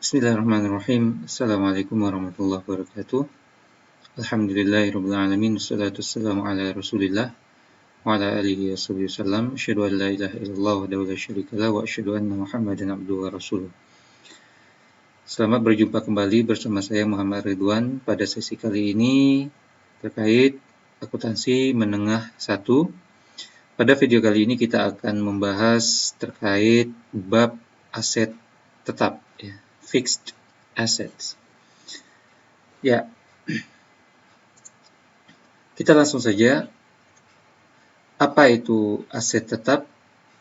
Bismillahirrahmanirrahim. Assalamualaikum warahmatullahi wabarakatuh. Alhamdulillahirabbil alamin. Wassalatu wassalamu ala Rasulillah wa ala alihi wasallam. Asyhadu an la ilaha illallah wahdahu la syarikalah wa asyhadu anna Muhammadan abduhu wa rasuluh. Selamat berjumpa kembali bersama saya Muhammad Ridwan pada sesi kali ini terkait akuntansi menengah 1. Pada video kali ini kita akan membahas terkait bab aset tetap, ya, fixed assets. Ya, kita langsung saja. Apa itu aset tetap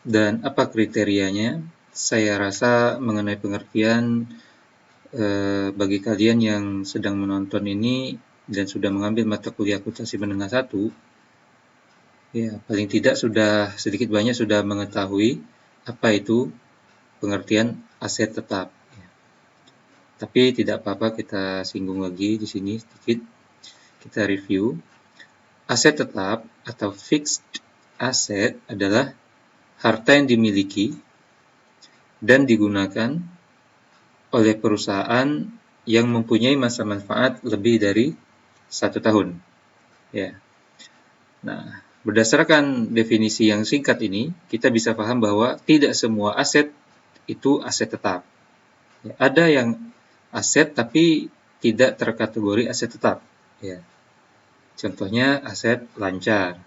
dan apa kriterianya? Saya rasa mengenai pengertian bagi kalian yang sedang menonton ini dan sudah mengambil mata kuliah akuntansi menengah 1, ya, paling tidak sudah sedikit banyak sudah mengetahui apa itu pengertian aset tetap. Ya. Tapi tidak apa-apa, kita singgung lagi di sini sedikit. Kita review. Aset tetap atau fixed asset adalah harta yang dimiliki dan digunakan oleh perusahaan yang mempunyai masa manfaat lebih dari 1 tahun. Ya. Nah, berdasarkan definisi yang singkat ini, kita bisa paham bahwa tidak semua aset itu aset tetap. Ya, ada yang aset tapi tidak terkategori aset tetap. Ya. Contohnya aset lancar.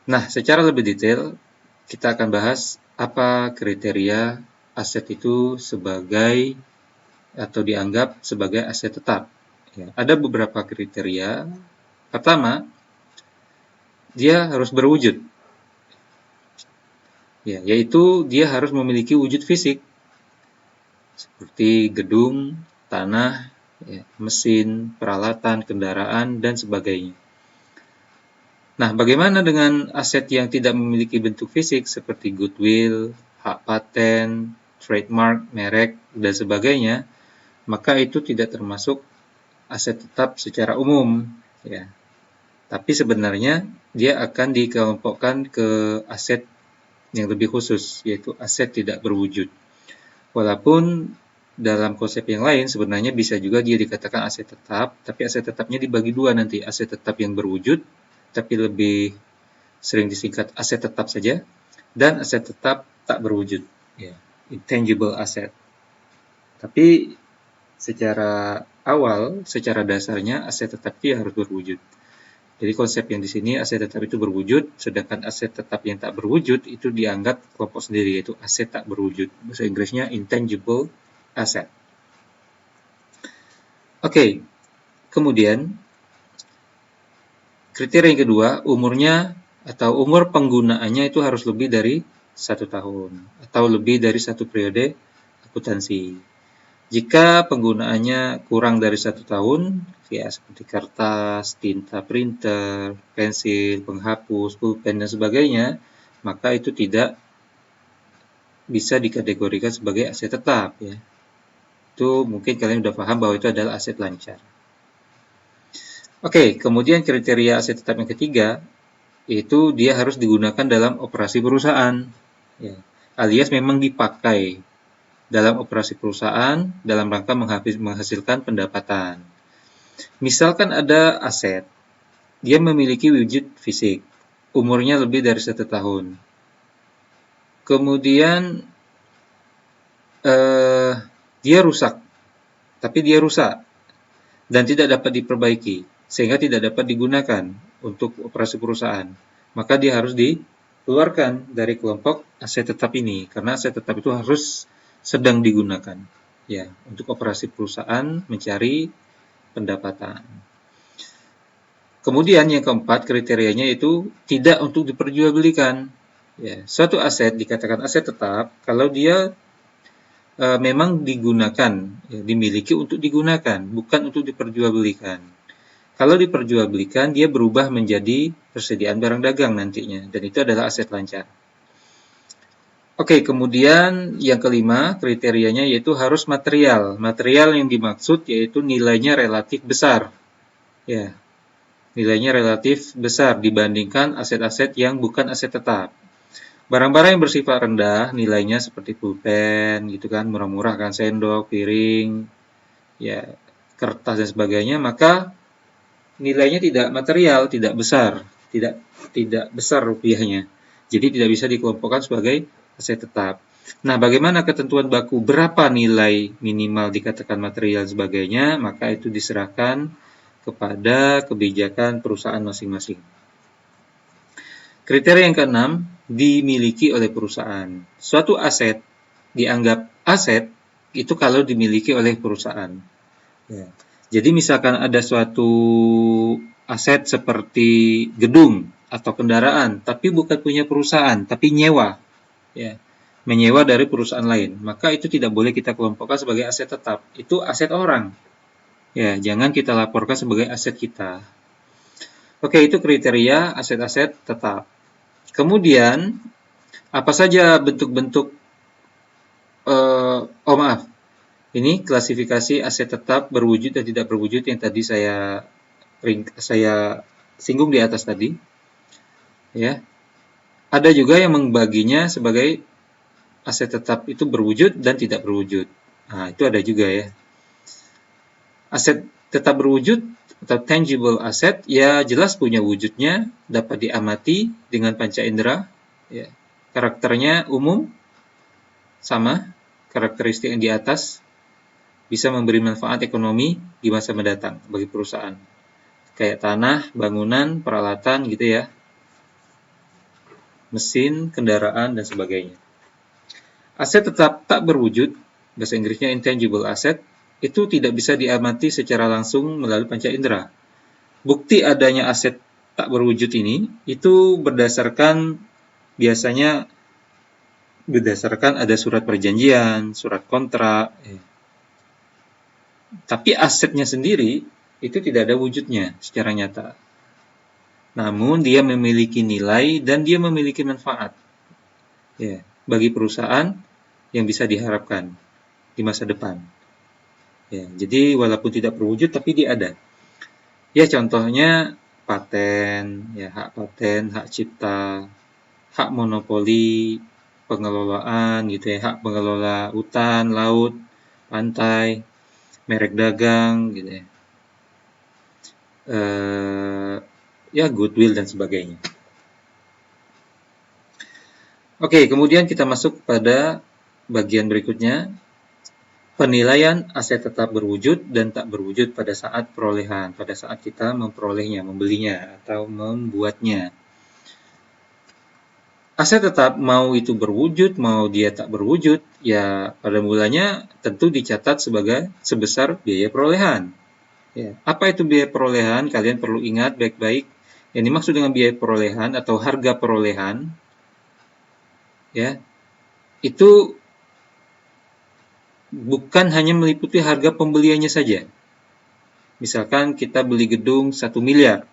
Nah, secara lebih detail, kita akan bahas apa kriteria aset itu sebagai atau dianggap sebagai aset tetap. Ya, ada beberapa kriteria. Pertama, dia harus berwujud. Ya, yaitu dia harus memiliki wujud fisik seperti gedung, tanah, ya, mesin, peralatan, kendaraan, dan sebagainya. Nah, bagaimana dengan aset yang tidak memiliki bentuk fisik seperti goodwill, hak paten, trademark, merek, dan sebagainya? Maka itu tidak termasuk aset tetap secara umum, ya. Tapi sebenarnya dia akan dikelompokkan ke aset yang lebih khusus, yaitu aset tidak berwujud. Walaupun dalam konsep yang lain sebenarnya bisa juga dia dikatakan aset tetap, tapi aset tetapnya dibagi dua nanti, aset tetap yang berwujud, tapi lebih sering disingkat aset tetap saja, dan aset tetap tak berwujud, ya, intangible asset. Tapi secara awal, secara dasarnya aset tetap dia harus berwujud. Jadi konsep yang di sini aset tetap itu berwujud, sedangkan aset tetap yang tak berwujud itu dianggap kelompok sendiri, yaitu aset tak berwujud. Bahasa Inggrisnya intangible asset. Oke, kemudian kriteria yang kedua, umurnya atau umur penggunaannya itu harus lebih dari 1 tahun atau lebih dari 1 periode akuntansi. Jika penggunaannya kurang dari 1 tahun, ya seperti kertas, tinta printer, pensil, penghapus, pulpen, dan sebagainya, maka itu tidak bisa dikategorikan sebagai aset tetap, ya. Itu mungkin kalian sudah paham bahwa itu adalah aset lancar. Oke, kemudian kriteria aset tetap yang ketiga, yaitu dia harus digunakan dalam operasi perusahaan, ya, alias memang dipakai dalam operasi perusahaan dalam rangka menghasilkan pendapatan. Misalkan ada aset, dia memiliki wujud fisik, umurnya lebih dari 1 tahun. Kemudian dia rusak, tapi dia rusak dan tidak dapat diperbaiki, sehingga tidak dapat digunakan untuk operasi perusahaan. Maka dia harus dikeluarkan dari kelompok aset tetap ini, karena aset tetap itu harus sedang digunakan, ya, untuk operasi perusahaan mencari pendapatan. Kemudian yang keempat kriterianya itu tidak untuk diperjualbelikan. Ya, suatu aset dikatakan aset tetap kalau dia memang digunakan, ya, dimiliki untuk digunakan, bukan untuk diperjualbelikan. Kalau diperjualbelikan, dia berubah menjadi persediaan barang dagang nantinya, dan itu adalah aset lancar. Oke, kemudian yang kelima kriterianya yaitu harus material. Material yang dimaksud yaitu nilainya relatif besar. Ya, nilainya relatif besar dibandingkan aset-aset yang bukan aset tetap. Barang-barang yang bersifat rendah nilainya seperti pulpen gitu kan, murah-murah kan, sendok, piring, ya kertas dan sebagainya, maka nilainya tidak material, tidak besar, tidak besar rupiahnya. Jadi tidak bisa dikelompokkan sebagai aset tetap. Nah, bagaimana ketentuan baku berapa nilai minimal dikatakan material dan sebagainya, maka itu diserahkan kepada kebijakan perusahaan masing-masing. Kriteria yang keenam, dimiliki oleh perusahaan. Suatu aset dianggap aset itu kalau dimiliki oleh perusahaan. Ya. Jadi misalkan ada suatu aset seperti gedung atau kendaraan, tapi bukan punya perusahaan, tapi nyewa, ya, menyewa dari perusahaan lain, maka itu tidak boleh kita kelompokkan sebagai aset tetap. Itu aset orang. Ya, jangan kita laporkan sebagai aset kita. Oke, itu kriteria aset-aset tetap. Kemudian, apa saja bentuk-bentuk, maaf, ini klasifikasi aset tetap berwujud dan tidak berwujud yang tadi saya singgung di atas tadi. Ya, ada juga yang membaginya sebagai aset tetap itu berwujud dan tidak berwujud. Nah, itu ada juga ya. Aset tetap berwujud atau tangible asset ya jelas punya wujudnya, dapat diamati dengan panca indera, ya. Karakternya umum, sama karakteristik yang di atas, bisa memberi manfaat ekonomi di masa mendatang bagi perusahaan. Kayak tanah, bangunan, peralatan gitu ya. Mesin, kendaraan, dan sebagainya. Aset tetap tak berwujud, bahasa Inggrisnya intangible asset, itu tidak bisa diamati secara langsung melalui panca indera. Bukti adanya aset tak berwujud ini, itu biasanya berdasarkan ada surat perjanjian, surat kontrak. Tapi asetnya sendiri, itu tidak ada wujudnya secara nyata. Namun dia memiliki nilai dan dia memiliki manfaat, ya, bagi perusahaan yang bisa diharapkan di masa depan. Ya, jadi walaupun tidak berwujud tapi dia ada. Ya contohnya paten, ya hak paten, hak cipta, hak monopoli, pengelolaan gitu ya, hak pengelola hutan, laut, pantai, merek dagang gitu ya. Ya goodwill dan sebagainya. Oke, kemudian kita masuk pada bagian berikutnya, penilaian aset tetap berwujud dan tak berwujud pada saat perolehan, pada saat kita memperolehnya, membelinya, atau membuatnya. Aset tetap mau itu berwujud, mau dia tak berwujud, ya pada mulanya tentu dicatat sebesar biaya perolehan. Ya, apa itu biaya perolehan? Kalian perlu ingat baik-baik. Yang dimaksud dengan biaya perolehan atau harga perolehan, ya, itu bukan hanya meliputi harga pembeliannya saja. Misalkan kita beli gedung 1 miliar.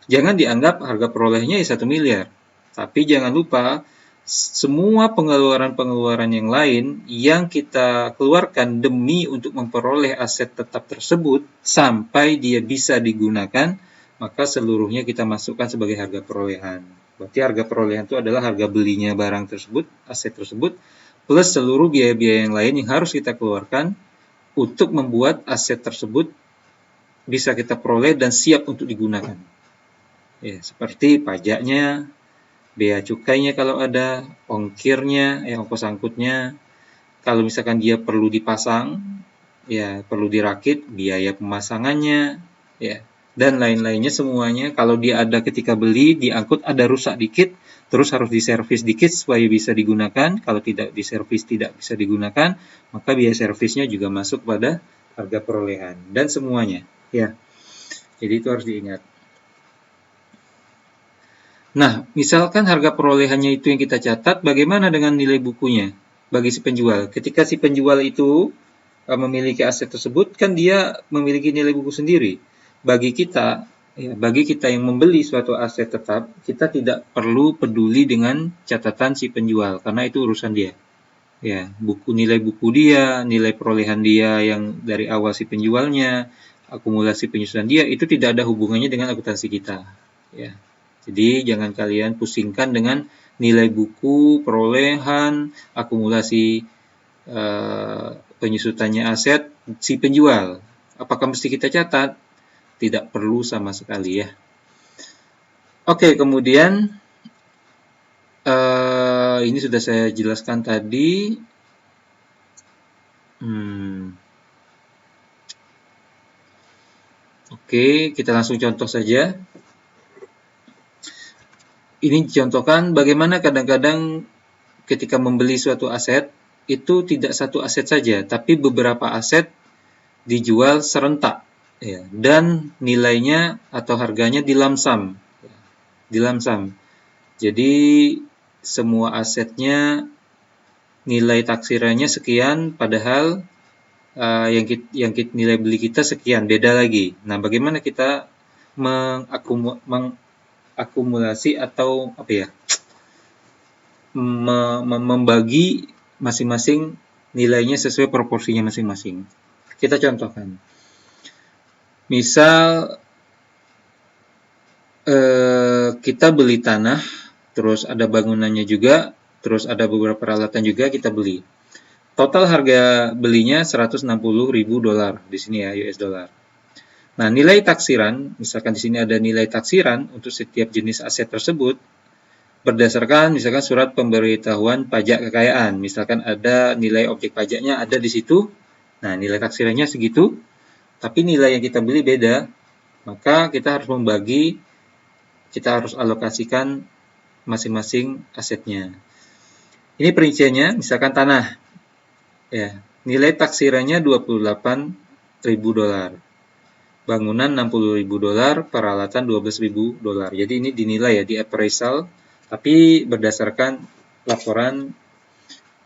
Jangan dianggap harga perolehnya 1 miliar. Tapi jangan lupa semua pengeluaran-pengeluaran yang lain yang kita keluarkan demi untuk memperoleh aset tetap tersebut sampai dia bisa digunakan, maka seluruhnya kita masukkan sebagai harga perolehan. Berarti harga perolehan itu adalah harga belinya barang tersebut, aset tersebut, plus seluruh biaya-biaya yang lain yang harus kita keluarkan untuk membuat aset tersebut bisa kita peroleh dan siap untuk digunakan. Ya, seperti pajaknya, bea cukainya kalau ada, ongkirnya, ongkos angkutnya. Kalau misalkan dia perlu dipasang, ya perlu dirakit, biaya pemasangannya, ya, dan lain-lainnya semuanya. Kalau dia ada ketika beli, diangkut ada rusak dikit, terus harus diservis dikit supaya bisa digunakan. Kalau tidak diservis tidak bisa digunakan, maka biaya servisnya juga masuk pada harga perolehan dan semuanya, ya. Jadi itu harus diingat. Nah, misalkan harga perolehannya itu yang kita catat, bagaimana dengan nilai bukunya bagi si penjual? Ketika si penjual itu memiliki aset tersebut, kan dia memiliki nilai buku sendiri. Bagi kita yang membeli suatu aset tetap, kita tidak perlu peduli dengan catatan si penjual, karena itu urusan dia. Ya, nilai buku dia, nilai perolehan dia yang dari awal si penjualnya, akumulasi penyusunan dia, itu tidak ada hubungannya dengan akuntansi kita. Ya. Jadi jangan kalian pusingkan dengan nilai buku, perolehan, akumulasi penyusutannya aset si penjual. Apakah mesti kita catat? Tidak perlu sama sekali ya. Oke, kemudian ini sudah saya jelaskan tadi. Oke, kita langsung contoh saja. Ini dicontohkan bagaimana kadang-kadang ketika membeli suatu aset, itu tidak satu aset saja, tapi beberapa aset dijual serentak, ya, dan nilainya atau harganya dilamsam. Jadi semua asetnya nilai taksirannya sekian, padahal yang nilai beli kita sekian, beda lagi. Nah, bagaimana kita mengakumulasi atau membagi masing-masing nilainya sesuai proporsinya masing-masing. Kita contohkan. Misal kita beli tanah, terus ada bangunannya juga, terus ada beberapa peralatan juga kita beli. Total harga belinya $160.000 di sini ya, US dollar. Nah, nilai taksiran, misalkan di sini ada nilai taksiran untuk setiap jenis aset tersebut berdasarkan misalkan surat pemberitahuan pajak kekayaan. Misalkan ada nilai objek pajaknya ada di situ. Nah, nilai taksirannya segitu, tapi nilai yang kita beli beda. Maka kita harus membagi, kita harus alokasikan masing-masing asetnya. Ini perinciannya, misalkan tanah. Ya, nilai taksirannya $28.000. Bangunan $60.000, peralatan $12.000. Jadi ini dinilai ya di appraisal, tapi berdasarkan laporan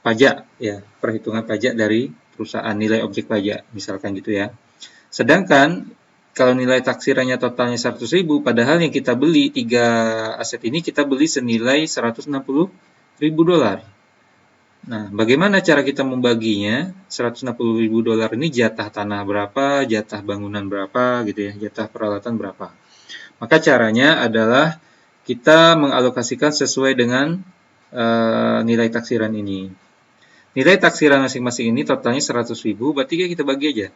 pajak ya, perhitungan pajak dari perusahaan, nilai objek pajak misalkan gitu ya. Sedangkan kalau nilai taksirannya totalnya $100.000, padahal yang kita beli 3 aset ini kita beli senilai $160.000. Nah, bagaimana cara kita membaginya? $160.000 ini jatah tanah berapa, jatah bangunan berapa gitu ya, jatah peralatan berapa. Maka caranya adalah kita mengalokasikan sesuai dengan nilai taksiran ini. Nilai taksiran masing-masing ini totalnya $100.000, berarti kita bagi aja.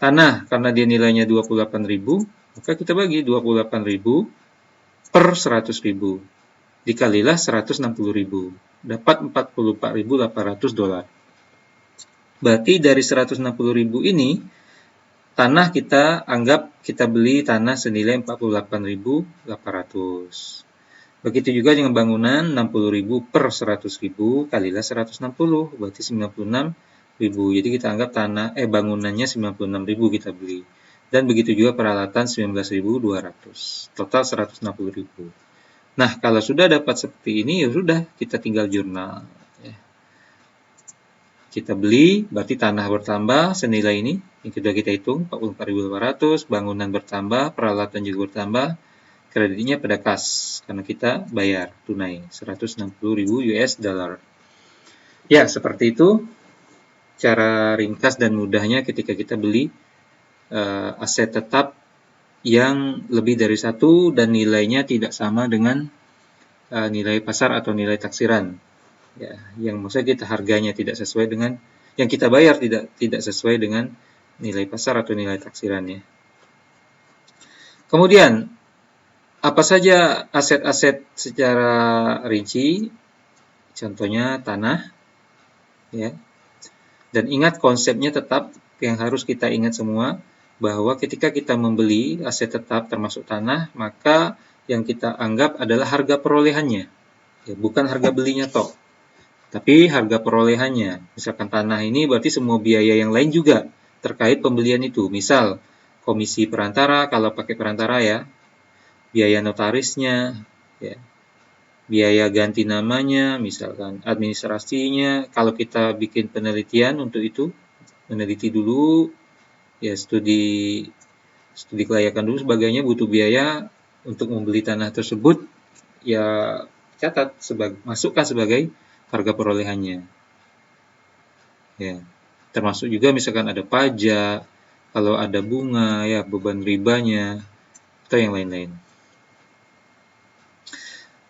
Tanah, karena dia nilainya $28.000, maka kita bagi $28.000 per $100.000. Dikalilah $160.000. Dapat $44.800. Berarti dari $160.000 ini, tanah kita anggap kita beli tanah senilai $48.800. Begitu juga dengan bangunan 60.000 per 100.000 kalilah 160, berarti 96.000. Jadi kita anggap bangunannya 96.000 kita beli. Dan begitu juga peralatan 19.200. Total 160.000. Nah, kalau sudah dapat seperti ini, ya sudah kita tinggal jurnal. Ya. Kita beli, berarti tanah bertambah senilai ini. Yang sudah kita hitung 44.800, bangunan bertambah, peralatan juga bertambah. Kreditnya pada kas, karena kita bayar tunai $160.000 US dollar. Ya, seperti itu cara ringkas dan mudahnya ketika kita beli aset tetap yang lebih dari satu dan nilainya tidak sama dengan nilai pasar atau nilai taksiran. Ya, yang maksudnya kita harganya tidak sesuai dengan yang kita bayar tidak sesuai dengan nilai pasar atau nilai taksirannya. Kemudian apa saja aset-aset secara rinci? Contohnya tanah, ya. Dan ingat konsepnya tetap yang harus kita ingat semua, bahwa ketika kita membeli aset tetap termasuk tanah, maka yang kita anggap adalah harga perolehannya, ya, bukan harga belinya toh, tapi harga perolehannya. Misalkan tanah ini berarti semua biaya yang lain juga terkait pembelian itu. Misal komisi perantara, kalau pakai perantara ya, biaya notarisnya, ya, biaya ganti namanya, misalkan administrasinya. Kalau kita bikin penelitian untuk itu, meneliti dulu, ya studi kelayakan dulu sebagainya, butuh biaya untuk membeli tanah tersebut, ya catat masukkan sebagai harga perolehannya. Ya, termasuk juga misalkan ada pajak, kalau ada bunga, ya beban ribanya, atau yang lain-lain.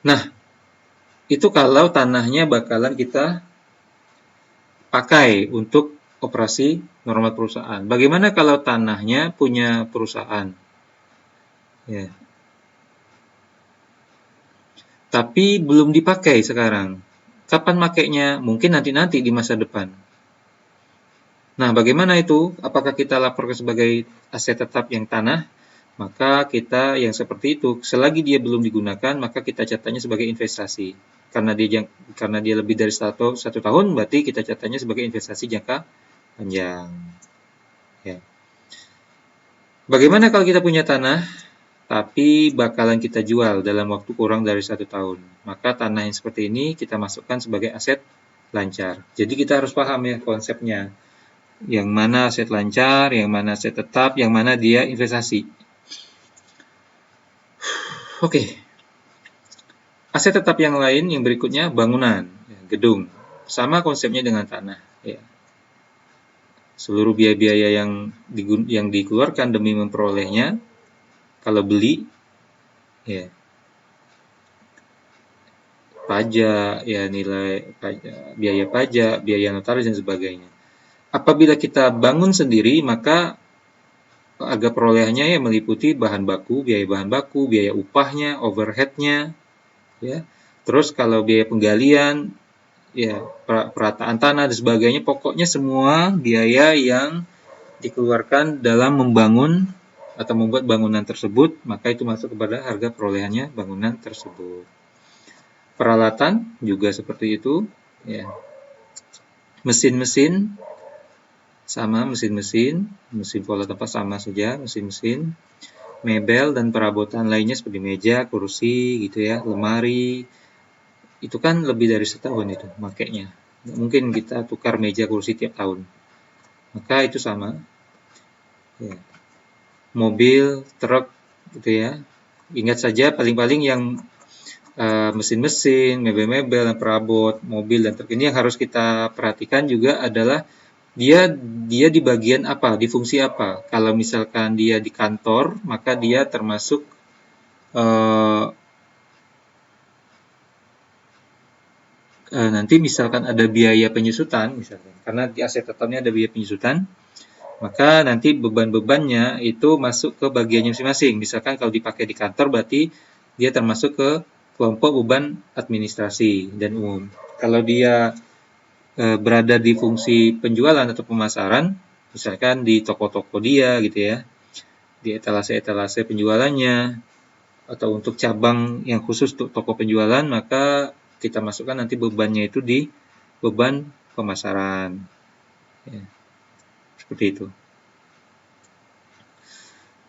Nah, Itu kalau tanahnya bakalan kita pakai untuk operasi normal perusahaan. Bagaimana kalau tanahnya punya perusahaan? Ya. Tapi belum dipakai sekarang. Kapan makainya? Mungkin nanti-nanti di masa depan. Nah, bagaimana itu? Apakah kita laporkan sebagai aset tetap yang tanah? Maka kita yang seperti itu, selagi dia belum digunakan, maka kita catatnya sebagai investasi. Karena dia lebih dari satu tahun, berarti kita catatnya sebagai investasi jangka panjang. Ya. Bagaimana kalau kita punya tanah, tapi bakalan kita jual dalam waktu kurang dari 1 tahun? Maka tanah yang seperti ini kita masukkan sebagai aset lancar. Jadi kita harus paham ya konsepnya. Yang mana aset lancar, yang mana aset tetap, yang mana dia investasi. Oke. Aset tetap yang lain yang berikutnya bangunan, gedung. Sama konsepnya dengan tanah. Ya. Seluruh biaya-biaya yang dikeluarkan demi memperolehnya, kalau beli, ya pajak, ya nilai pajak, biaya notaris dan sebagainya. Apabila kita bangun sendiri, maka harga perolehannya ya meliputi biaya bahan baku, biaya upahnya, overheadnya, ya. Terus kalau biaya penggalian, ya perataan tanah dan sebagainya, pokoknya semua biaya yang dikeluarkan dalam membangun atau membuat bangunan tersebut, maka itu masuk kepada harga perolehannya bangunan tersebut. Peralatan juga seperti itu, ya. Mesin-mesin sama, mesin pola tempat sama saja, mesin-mesin, mebel dan perabotan lainnya seperti meja, kursi, gitu ya, lemari, itu kan lebih dari setahun itu makainya. Nggak mungkin kita tukar meja kursi tiap tahun. Maka itu sama. Ya. Mobil, truk, gitu ya. Ingat saja paling-paling yang mesin-mesin, mebel-mebel, dan perabot, mobil dan truk ini yang harus kita perhatikan juga adalah dia di bagian apa, di fungsi apa. Kalau misalkan dia di kantor, maka dia termasuk nanti misalkan ada biaya penyusutan, misalkan, karena di aset tetapnya ada biaya penyusutan, maka nanti beban-bebannya itu masuk ke bagiannya masing-masing. Misalkan kalau dipakai di kantor, berarti dia termasuk ke kelompok beban administrasi dan umum. Kalau dia berada di fungsi penjualan atau pemasaran, misalkan di toko-toko dia gitu ya, di etalase-etalase penjualannya, atau untuk cabang yang khusus untuk toko penjualan, maka kita masukkan nanti bebannya itu di beban pemasaran. Ya, seperti itu.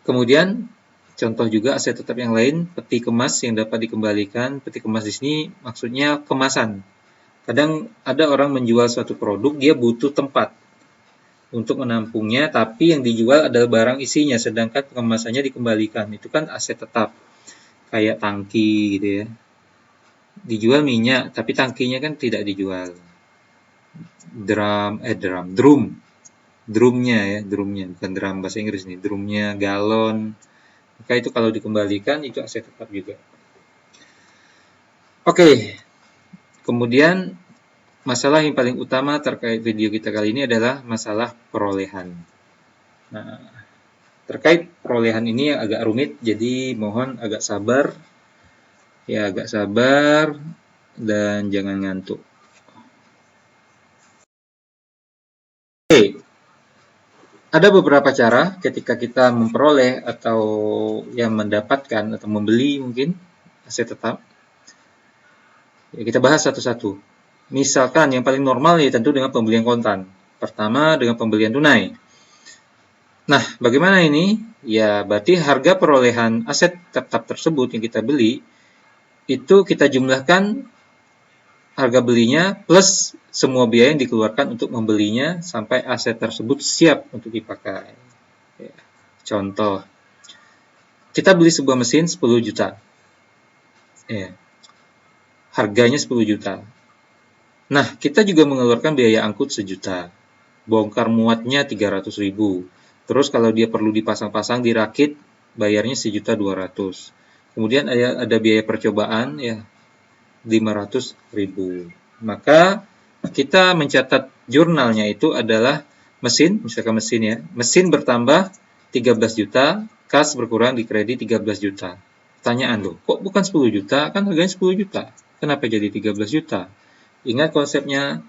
Kemudian contoh juga aset tetap yang lain, peti kemas yang dapat dikembalikan. Peti kemas di sini maksudnya kemasan. Kadang ada orang menjual suatu produk, dia butuh tempat untuk menampungnya, tapi yang dijual adalah barang isinya, sedangkan kemasannya dikembalikan. Itu kan aset tetap, kayak tangki gitu ya. Dijual minyak, tapi tangkinya kan tidak dijual. Drumnya, bukan drum bahasa Inggris nih, drumnya, galon. Maka itu kalau dikembalikan itu aset tetap juga. Oke, kemudian masalah yang paling utama terkait video kita kali ini adalah masalah perolehan. Nah, terkait perolehan ini agak rumit, jadi mohon agak sabar. Ya, agak sabar dan jangan ngantuk. Oke. Ada beberapa cara ketika kita memperoleh atau yang mendapatkan atau membeli mungkin aset tetap. Ya, kita bahas satu-satu. Misalkan yang paling normal ya tentu dengan pembelian kontan. Pertama dengan pembelian tunai. Nah, bagaimana ini? Ya, berarti harga perolehan aset tetap tersebut yang kita beli itu kita jumlahkan harga belinya plus semua biaya yang dikeluarkan untuk membelinya sampai aset tersebut siap untuk dipakai. Ya, contoh, kita beli sebuah mesin 10 juta. Ya, harganya 10 juta. Nah, kita juga mengeluarkan biaya angkut 1 juta. Bongkar muatnya 300.000. Terus kalau dia perlu dipasang-pasang, dirakit, bayarnya 1.200.000. Kemudian ada biaya percobaan, ya 500.000. Maka kita mencatat jurnalnya itu adalah mesin, misalkan mesin ya. Mesin bertambah 13 juta, kas berkurang di kredit 13 juta. Pertanyaan loh, kok bukan 10 juta? Kan harganya 10 juta. Kenapa jadi 13 juta? Ingat konsepnya,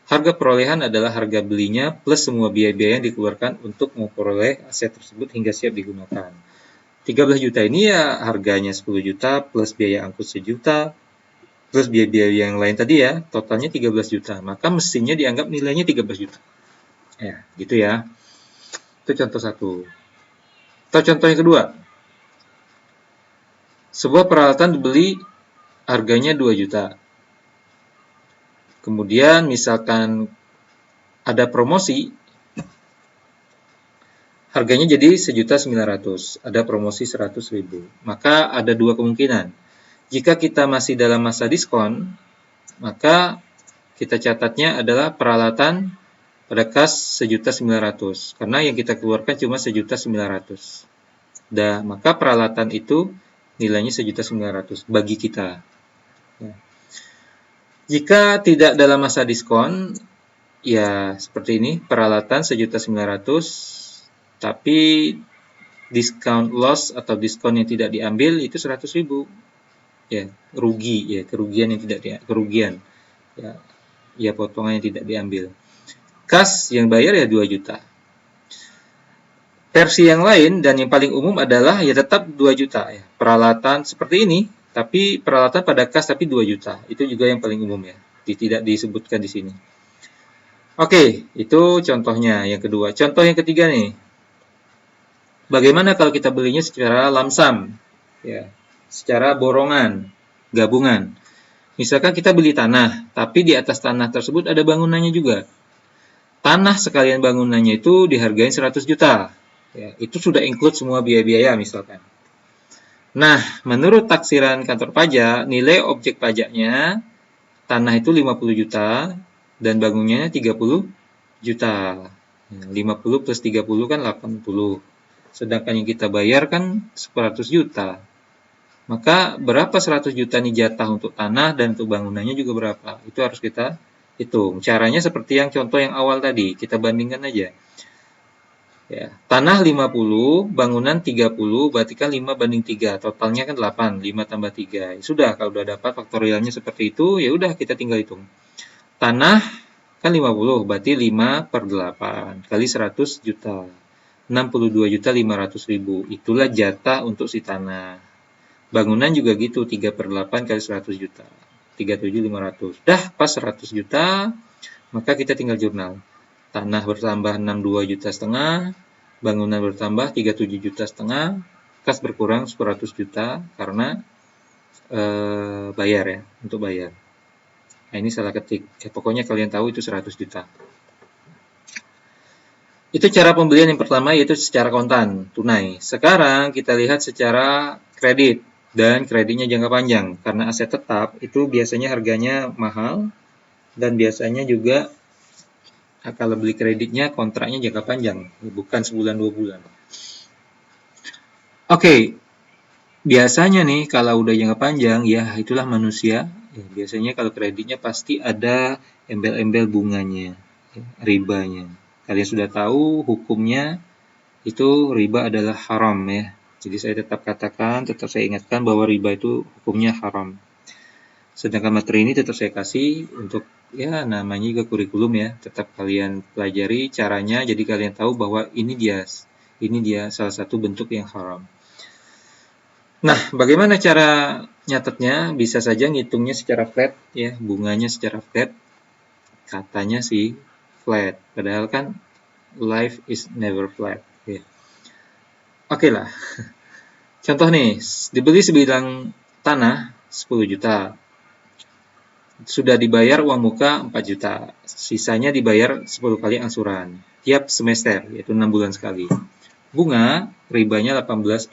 harga perolehan adalah harga belinya plus semua biaya-biaya yang dikeluarkan untuk memperoleh aset tersebut hingga siap digunakan. 13 juta ini ya harganya 10 juta plus biaya angkut 1 juta plus biaya-biaya yang lain tadi ya, totalnya 13 juta. Maka mesinnya dianggap nilainya 13 juta. Ya, gitu ya. Itu contoh satu. Atau contoh yang kedua. Sebuah peralatan dibeli harganya 2 juta. Kemudian misalkan ada promosi, harganya jadi 1.900.000, ada promosi 100.000. Maka ada dua kemungkinan. Jika kita masih dalam masa diskon, maka kita catatnya adalah peralatan pada kas 1.900.000, karena yang kita keluarkan cuma 1.900.000. Maka peralatan itu nilainya 1.900.000 bagi kita. Ya. Jika tidak dalam masa diskon, ya seperti ini, peralatan 1.900.000, tapi discount loss atau diskon yang tidak diambil itu 100.000. Ya, rugi ya, kerugian yang tidak kerugian. Ya, potongan yang tidak diambil. Kas yang bayar ya 2 juta. Versi yang lain dan yang paling umum adalah ya tetap 2 juta ya. Peralatan seperti ini, tapi peralatan pada kas tapi 2 juta. Itu juga yang paling umum ya. Tidak disebutkan di sini. Oke, itu contohnya yang kedua. Contoh yang ketiga nih. Bagaimana kalau kita belinya secara lamsam? Ya, secara borongan, gabungan. Misalkan kita beli tanah, tapi di atas tanah tersebut ada bangunannya juga. Tanah sekalian bangunannya itu dihargai 100 juta. Ya, itu sudah include semua biaya-biaya misalkan. Nah, menurut taksiran kantor pajak, nilai objek pajaknya tanah itu 50 juta dan bangunannya 30 juta. 50 plus 30 kan 80. Sedangkan yang kita bayar kan 100 juta. Maka berapa 100 juta nih jatah untuk tanah dan untuk bangunannya juga berapa? Itu harus kita hitung. Caranya seperti yang contoh yang awal tadi, kita bandingkan aja. Ya, tanah 50, bangunan 30, berarti kan 5 banding 3, totalnya kan 8, 5 tambah 3. Sudah, kalau udah dapat faktorialnya seperti itu, ya udah kita tinggal hitung. Tanah kan 50, berarti 5 per 8, kali 100 juta. 62.500.000, itulah jatah untuk si tanah. Bangunan juga gitu, 3 per 8 kali 100 juta. 37.500. Dah pas 100 juta, maka kita tinggal jurnal. Tanah bertambah 62 juta setengah, bangunan bertambah 37 juta setengah, kas berkurang 100 juta karena bayar ya, untuk bayar. Nah, ini salah ketik. Pokoknya kalian tahu itu 100 juta. Itu cara pembelian yang pertama, yaitu secara kontan, tunai. Sekarang kita lihat secara kredit, dan kreditnya jangka panjang. Karena aset tetap itu biasanya harganya mahal, dan biasanya juga kalau beli kreditnya kontraknya jangka panjang, bukan sebulan 2 bulan. Oke, biasanya nih kalau udah jangka panjang, ya itulah manusia. Ya, biasanya kalau kreditnya pasti ada embel-embel bunganya, ya, ribanya. Kalian sudah tahu hukumnya itu riba adalah haram ya. Jadi saya tetap saya ingatkan bahwa riba itu hukumnya haram. Sedangkan materi ini tetap saya kasih untuk ya namanya juga kurikulum ya. Tetap kalian pelajari caranya jadi kalian tahu bahwa ini dia salah satu bentuk yang haram. Nah, bagaimana cara nyatetnya? Bisa saja ngitungnya secara flat ya, bunganya secara flat. Katanya sih flat, padahal kan life is never flat ya. Oke lah. Contoh nih, dibeli sebidang tanah 10 juta. Sudah dibayar uang muka 4 juta. Sisanya dibayar 10 kali angsuran. Tiap semester, yaitu 6 bulan sekali. Bunga, ribanya 18%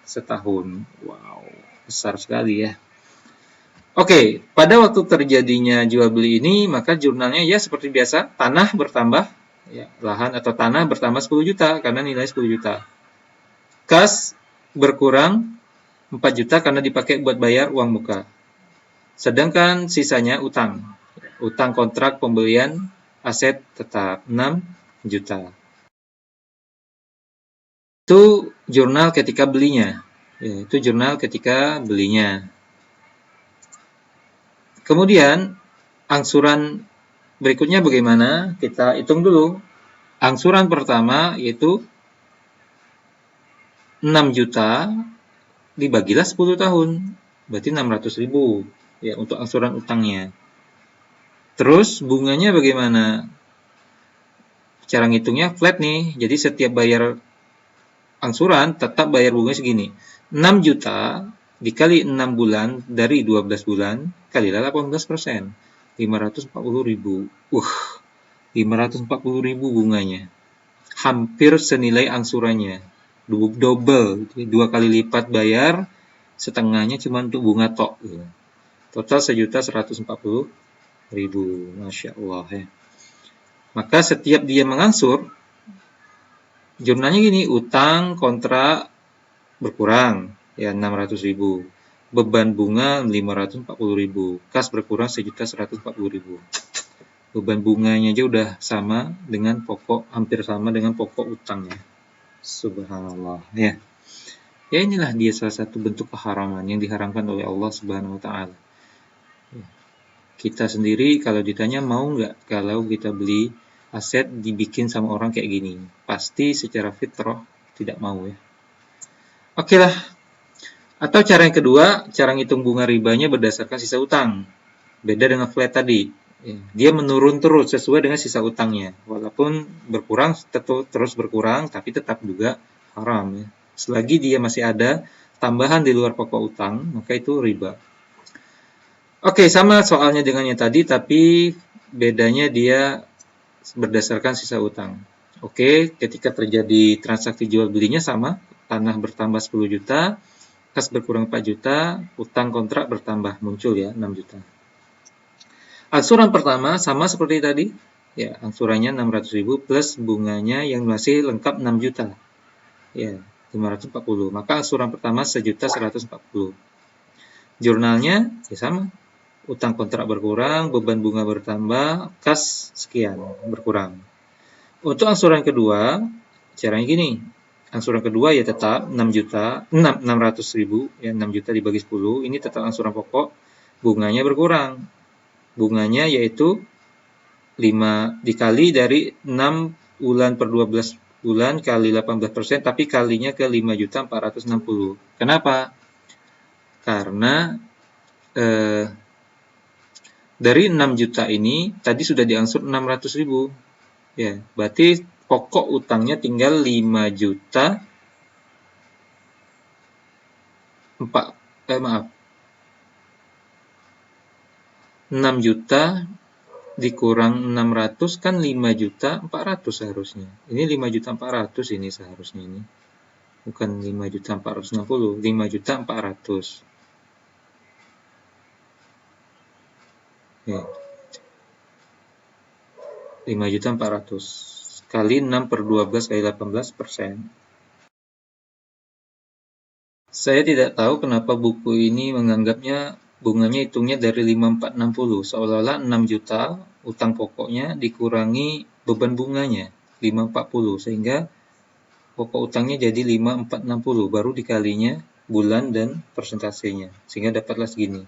setahun. Wow, besar sekali ya. Oke, pada waktu terjadinya jual beli ini, maka jurnalnya ya seperti biasa, tanah bertambah, ya, lahan atau tanah bertambah 10 juta, karena nilai 10 juta. Kas berkurang 4 juta karena dipakai buat bayar uang muka. Sedangkan sisanya utang. Utang kontrak pembelian aset tetap 6 juta. Itu jurnal ketika belinya. Ya, itu jurnal ketika belinya. Kemudian angsuran berikutnya bagaimana? Kita hitung dulu. Angsuran pertama yaitu 6 juta dibagilah 10 tahun. Berarti 600.000 ya untuk angsuran utangnya. Terus bunganya bagaimana? Cara ngitungnya flat nih. Jadi setiap bayar angsuran tetap bayar bunga segini. 6 juta dikali 6 bulan dari 12 bulan kalilah 18%. 540.000. 540.000 bunganya. Hampir senilai angsurannya. Double, 2 kali lipat bayar, setengahnya cuma untuk bunga tok. Total 1.140.000. Masya Allah ya. Maka setiap dia mengangsur, jurnalnya gini, utang kontra berkurang, ya 600.000. Beban bunga 540.000. Kas berkurang 1.140.000. Beban bunganya aja udah sama dengan pokok, hampir sama dengan pokok utangnya. Subhanallah ya. Ya inilah dia salah satu bentuk keharaman yang diharamkan oleh Allah Subhanahu wa taala. Kita sendiri kalau ditanya mau nggak kalau kita beli aset dibikin sama orang kayak gini, pasti secara fitrah tidak mau ya. Oke lah. Atau cara yang kedua, cara ngitung bunga ribanya berdasarkan sisa utang. Beda dengan flat tadi. Dia menurun terus sesuai dengan sisa utangnya. Walaupun berkurang, terus berkurang, tapi tetap juga haram ya. Selagi dia masih ada tambahan di luar pokok utang, maka itu riba. Oke, sama soalnya dengan yang tadi, tapi bedanya dia berdasarkan sisa utang. Oke, ketika terjadi transaksi jual belinya sama, tanah bertambah 10 juta, kas berkurang 4 juta, utang kontrak bertambah, muncul ya 6 juta. Angsuran pertama sama seperti tadi, ya angsurannya 600.000 plus bunganya yang masih lengkap 6 juta. Ya, 540. Maka angsuran pertama 1.140. Jurnalnya ya sama. Utang kontrak berkurang, beban bunga bertambah, kas sekian berkurang. Untuk angsuran kedua, caranya gini. Angsuran kedua ya tetap 6 juta, 600.000, ya 6 juta dibagi 10, ini tetap angsuran pokok, bunganya berkurang. Bunganya yaitu 5 dikali dari 6 bulan per 12 bulan kali 18%, tapi kalinya ke 5.460. Kenapa? Karena dari 6 juta ini tadi sudah diangsur 600.000. Ya, berarti pokok utangnya tinggal 5 juta 6 juta dikurang 600 kan 5.400.000 seharusnya. Ini 5.400.000 ini seharusnya ini. Bukan 5.460, 5.400.000. Ya. 5.400.000 kali 6 per 12 kali 18%. Saya tidak tahu kenapa buku ini menganggapnya bunganya hitungnya dari 5.460, seolah-olah 6 juta utang pokoknya dikurangi beban bunganya 5.40, sehingga pokok utangnya jadi 5.460, baru dikalinya bulan dan persentasenya, sehingga dapatlah segini.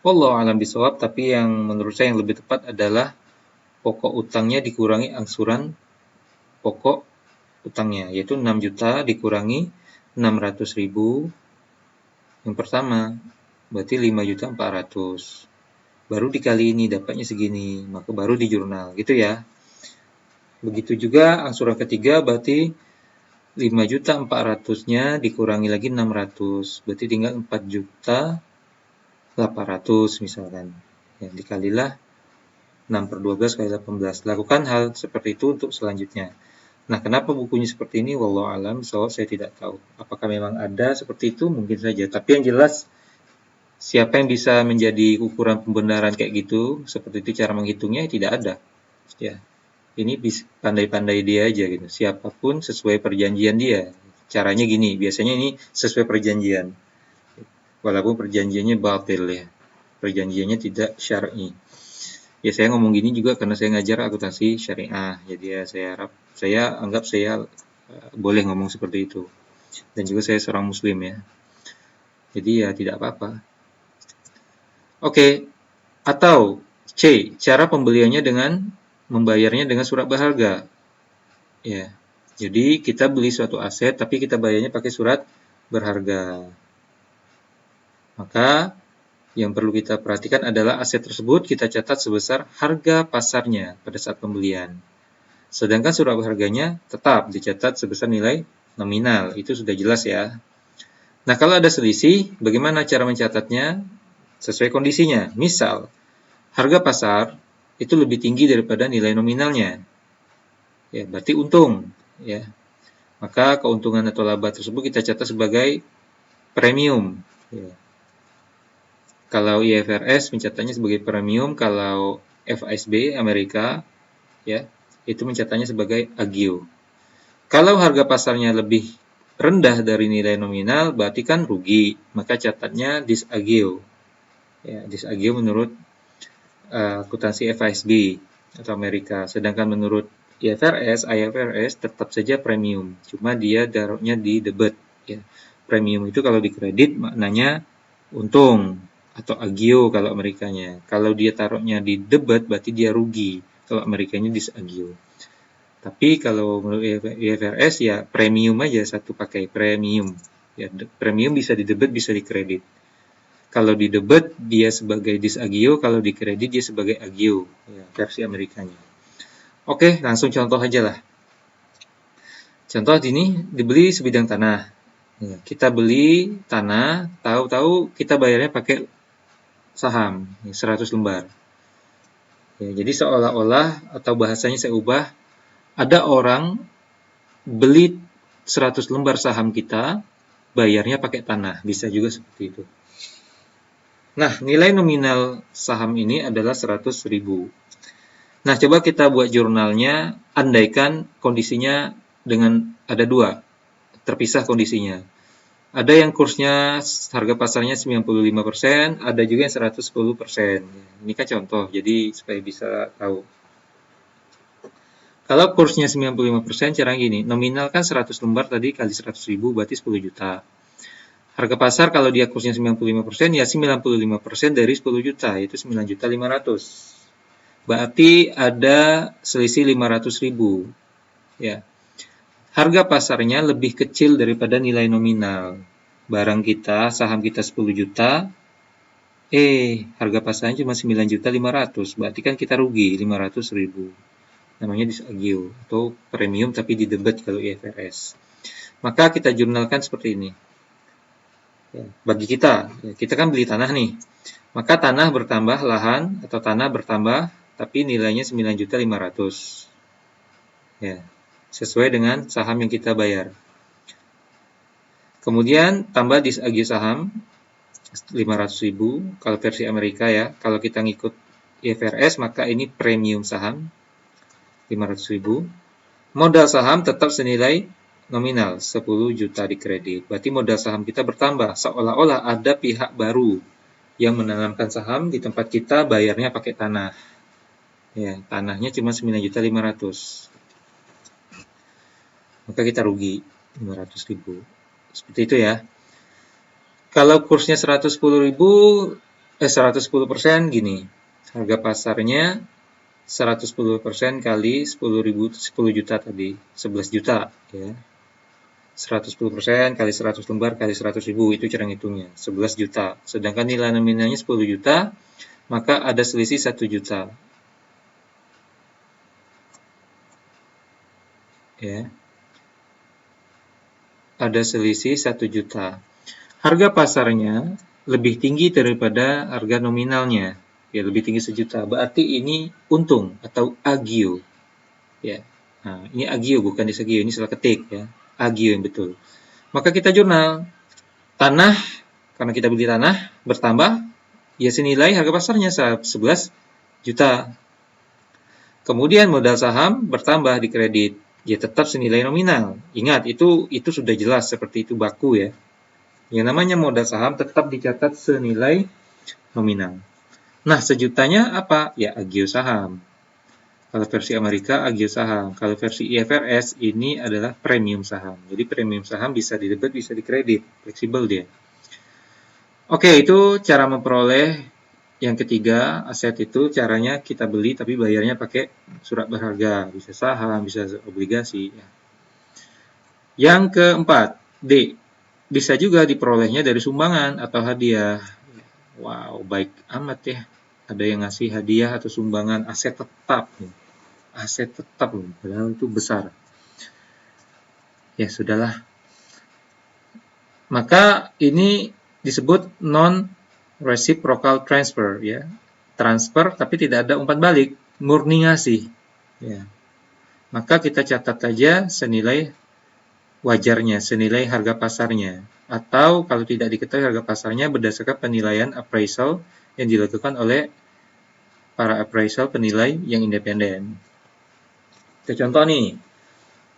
Wallahu a'lam bishawab, tapi yang menurut saya yang lebih tepat adalah pokok utangnya dikurangi angsuran pokok utangnya, yaitu 6 juta dikurangi 600.000 yang pertama, berarti 5.400.000. Baru dikali ini dapatnya segini, maka baru di jurnal, gitu ya. Begitu juga angsuran ketiga, berarti 5.400.000-nya dikurangi lagi 600, berarti tinggal 4.800.000 misalkan. Ya, dikalilah 6 per 12 kali 18. Lakukan hal seperti itu untuk selanjutnya. Nah, kenapa bukunya seperti ini? Wallahu alam, saya tidak tahu. Apakah memang ada seperti itu? Mungkin saja. Tapi yang jelas, siapa yang bisa menjadi ukuran pembenaran kayak gitu, seperti itu cara menghitungnya, tidak ada. Ya, ini pandai-pandai dia aja gitu. Siapapun sesuai perjanjian dia. Caranya gini, biasanya ini sesuai perjanjian. Walaupun perjanjiannya batil ya. perjanjiannya tidak syar'i. Ya saya ngomong gini juga karena saya ngajar akuntansi syariah. Jadi ya saya anggap saya boleh ngomong seperti itu. Dan juga saya seorang muslim ya. Jadi ya tidak apa-apa. Oke, atau C, cara pembeliannya dengan membayarnya dengan surat berharga. Ya. Jadi kita beli suatu aset tapi kita bayarnya pakai surat berharga. Maka yang perlu kita perhatikan adalah aset tersebut kita catat sebesar harga pasarnya pada saat pembelian. Sedangkan surat berharganya tetap dicatat sebesar nilai nominal. Itu sudah jelas ya. Nah, kalau ada selisih, bagaimana cara mencatatnya? Sesuai kondisinya. Misal, harga pasar itu lebih tinggi daripada nilai nominalnya. Ya, berarti untung, ya. Maka keuntungan atau laba tersebut kita catat sebagai premium, ya. Kalau IFRS mencatatnya sebagai premium, kalau FASB Amerika ya, itu mencatatnya sebagai agio. Kalau harga pasarnya lebih rendah dari nilai nominal, berarti kan rugi, maka catatnya disagio. Ya, disagio menurut akuntansi FASB atau Amerika. Sedangkan menurut IFRS tetap saja premium, cuma dia taruhnya di debit. Ya. Premium itu kalau dikredit maknanya untung atau agio kalau Amerikanya. Kalau dia taruhnya di debit berarti dia rugi. Kalau Amerikanya disagio. Tapi kalau menurut IFRS ya premium aja, satu pakai premium. Ya, premium bisa di debit bisa di kredit. Kalau di debit dia sebagai disagio, kalau di kredit dia sebagai agio, ya, versi Amerikanya. Oke, langsung contoh aja lah. Contoh ini dibeli sebidang tanah. Ya, kita beli tanah, tahu-tahu kita bayarnya pakai saham 100 lembar. Ya, jadi seolah-olah atau bahasanya saya ubah, ada orang beli 100 lembar saham kita, bayarnya pakai tanah, bisa juga seperti itu. Nah, nilai nominal saham ini adalah 100.000. Nah, coba kita buat jurnalnya, andaikan kondisinya dengan ada dua, terpisah kondisinya. Ada yang kursnya harga pasarnya 95%, ada juga yang 110%. Ini kan contoh, jadi supaya bisa tahu. Kalau kursnya 95%, cara gini, nominal kan 100 lembar tadi kali 100.000 berarti 10 juta. Harga pasar kalau dia kursnya 95%, ya 95% dari 10 juta, yaitu 9.500.000. Berarti ada selisih 500.000. Ya. Harga pasarnya lebih kecil daripada nilai nominal. Barang kita, saham kita 10 juta, harga pasarnya cuma 9.500.000. Berarti kan kita rugi 500.000. Namanya disagio atau premium tapi di debit kalau IFRS. Maka kita jurnalkan seperti ini. Ya, bagi kita kan beli tanah nih. Maka tanah bertambah, lahan atau tanah bertambah, tapi nilainya 9.500.000. Ya. Sesuai dengan saham yang kita bayar. Kemudian tambah disagio saham 500.000 kalau versi Amerika ya. Kalau kita ngikut IFRS maka ini premium saham 500.000. Modal saham tetap senilai nominal 10 juta di kredit. Berarti modal saham kita bertambah, seolah-olah ada pihak baru yang menanamkan saham di tempat kita, bayarnya pakai tanah. Ya, tanahnya cuma 9.500.000. Maka kita rugi 500.000. Seperti itu ya. Kalau kursnya 110.000, 110% gini. Harga pasarnya 110% kali 10 juta tadi, 11 juta ya. 110% kali 100 lembar kali 100.000, itu cara ngitungnya, 11 juta. Sedangkan nilai nominalnya 10 juta, maka ada selisih 1 juta. Ya. Ada selisih 1 juta. Harga pasarnya lebih tinggi daripada harga nominalnya. Ya, lebih tinggi 1 juta. Berarti ini untung atau agio. Ya. Nah, ini agio bukan disagio, ini salah ketik ya. Agio yang betul. Maka kita jurnal. Tanah, karena kita beli tanah, bertambah, ya senilai harga pasarnya 11 juta. Kemudian modal saham bertambah di kredit. Ya tetap senilai nominal. Ingat, itu sudah jelas seperti itu baku ya. Yang namanya modal saham tetap dicatat senilai nominal. Nah, sejutanya apa? Ya, agio saham. Kalau versi Amerika, agio saham. Kalau versi IFRS, ini adalah premium saham. Jadi premium saham bisa di debit, bisa di kredit. Fleksibel dia. Oke, itu cara memperoleh yang ketiga, aset itu caranya kita beli tapi bayarnya pakai surat berharga. Bisa saham, bisa obligasi. Ya. Yang keempat, D. Bisa juga diperolehnya dari sumbangan atau hadiah. Wow, baik amat ya. Ada yang ngasih hadiah atau sumbangan aset tetap. Aset tetap, padahal itu besar. Ya, sudahlah. Maka ini disebut non-reciprocal transfer. Ya. Transfer tapi tidak ada umpan balik. Murni ngasih. Ya. Maka kita catat saja senilai wajarnya, senilai harga pasarnya. Atau kalau tidak diketahui harga pasarnya berdasarkan penilaian appraisal yang dilakukan oleh para appraisal penilai yang independen. Kita contoh nih,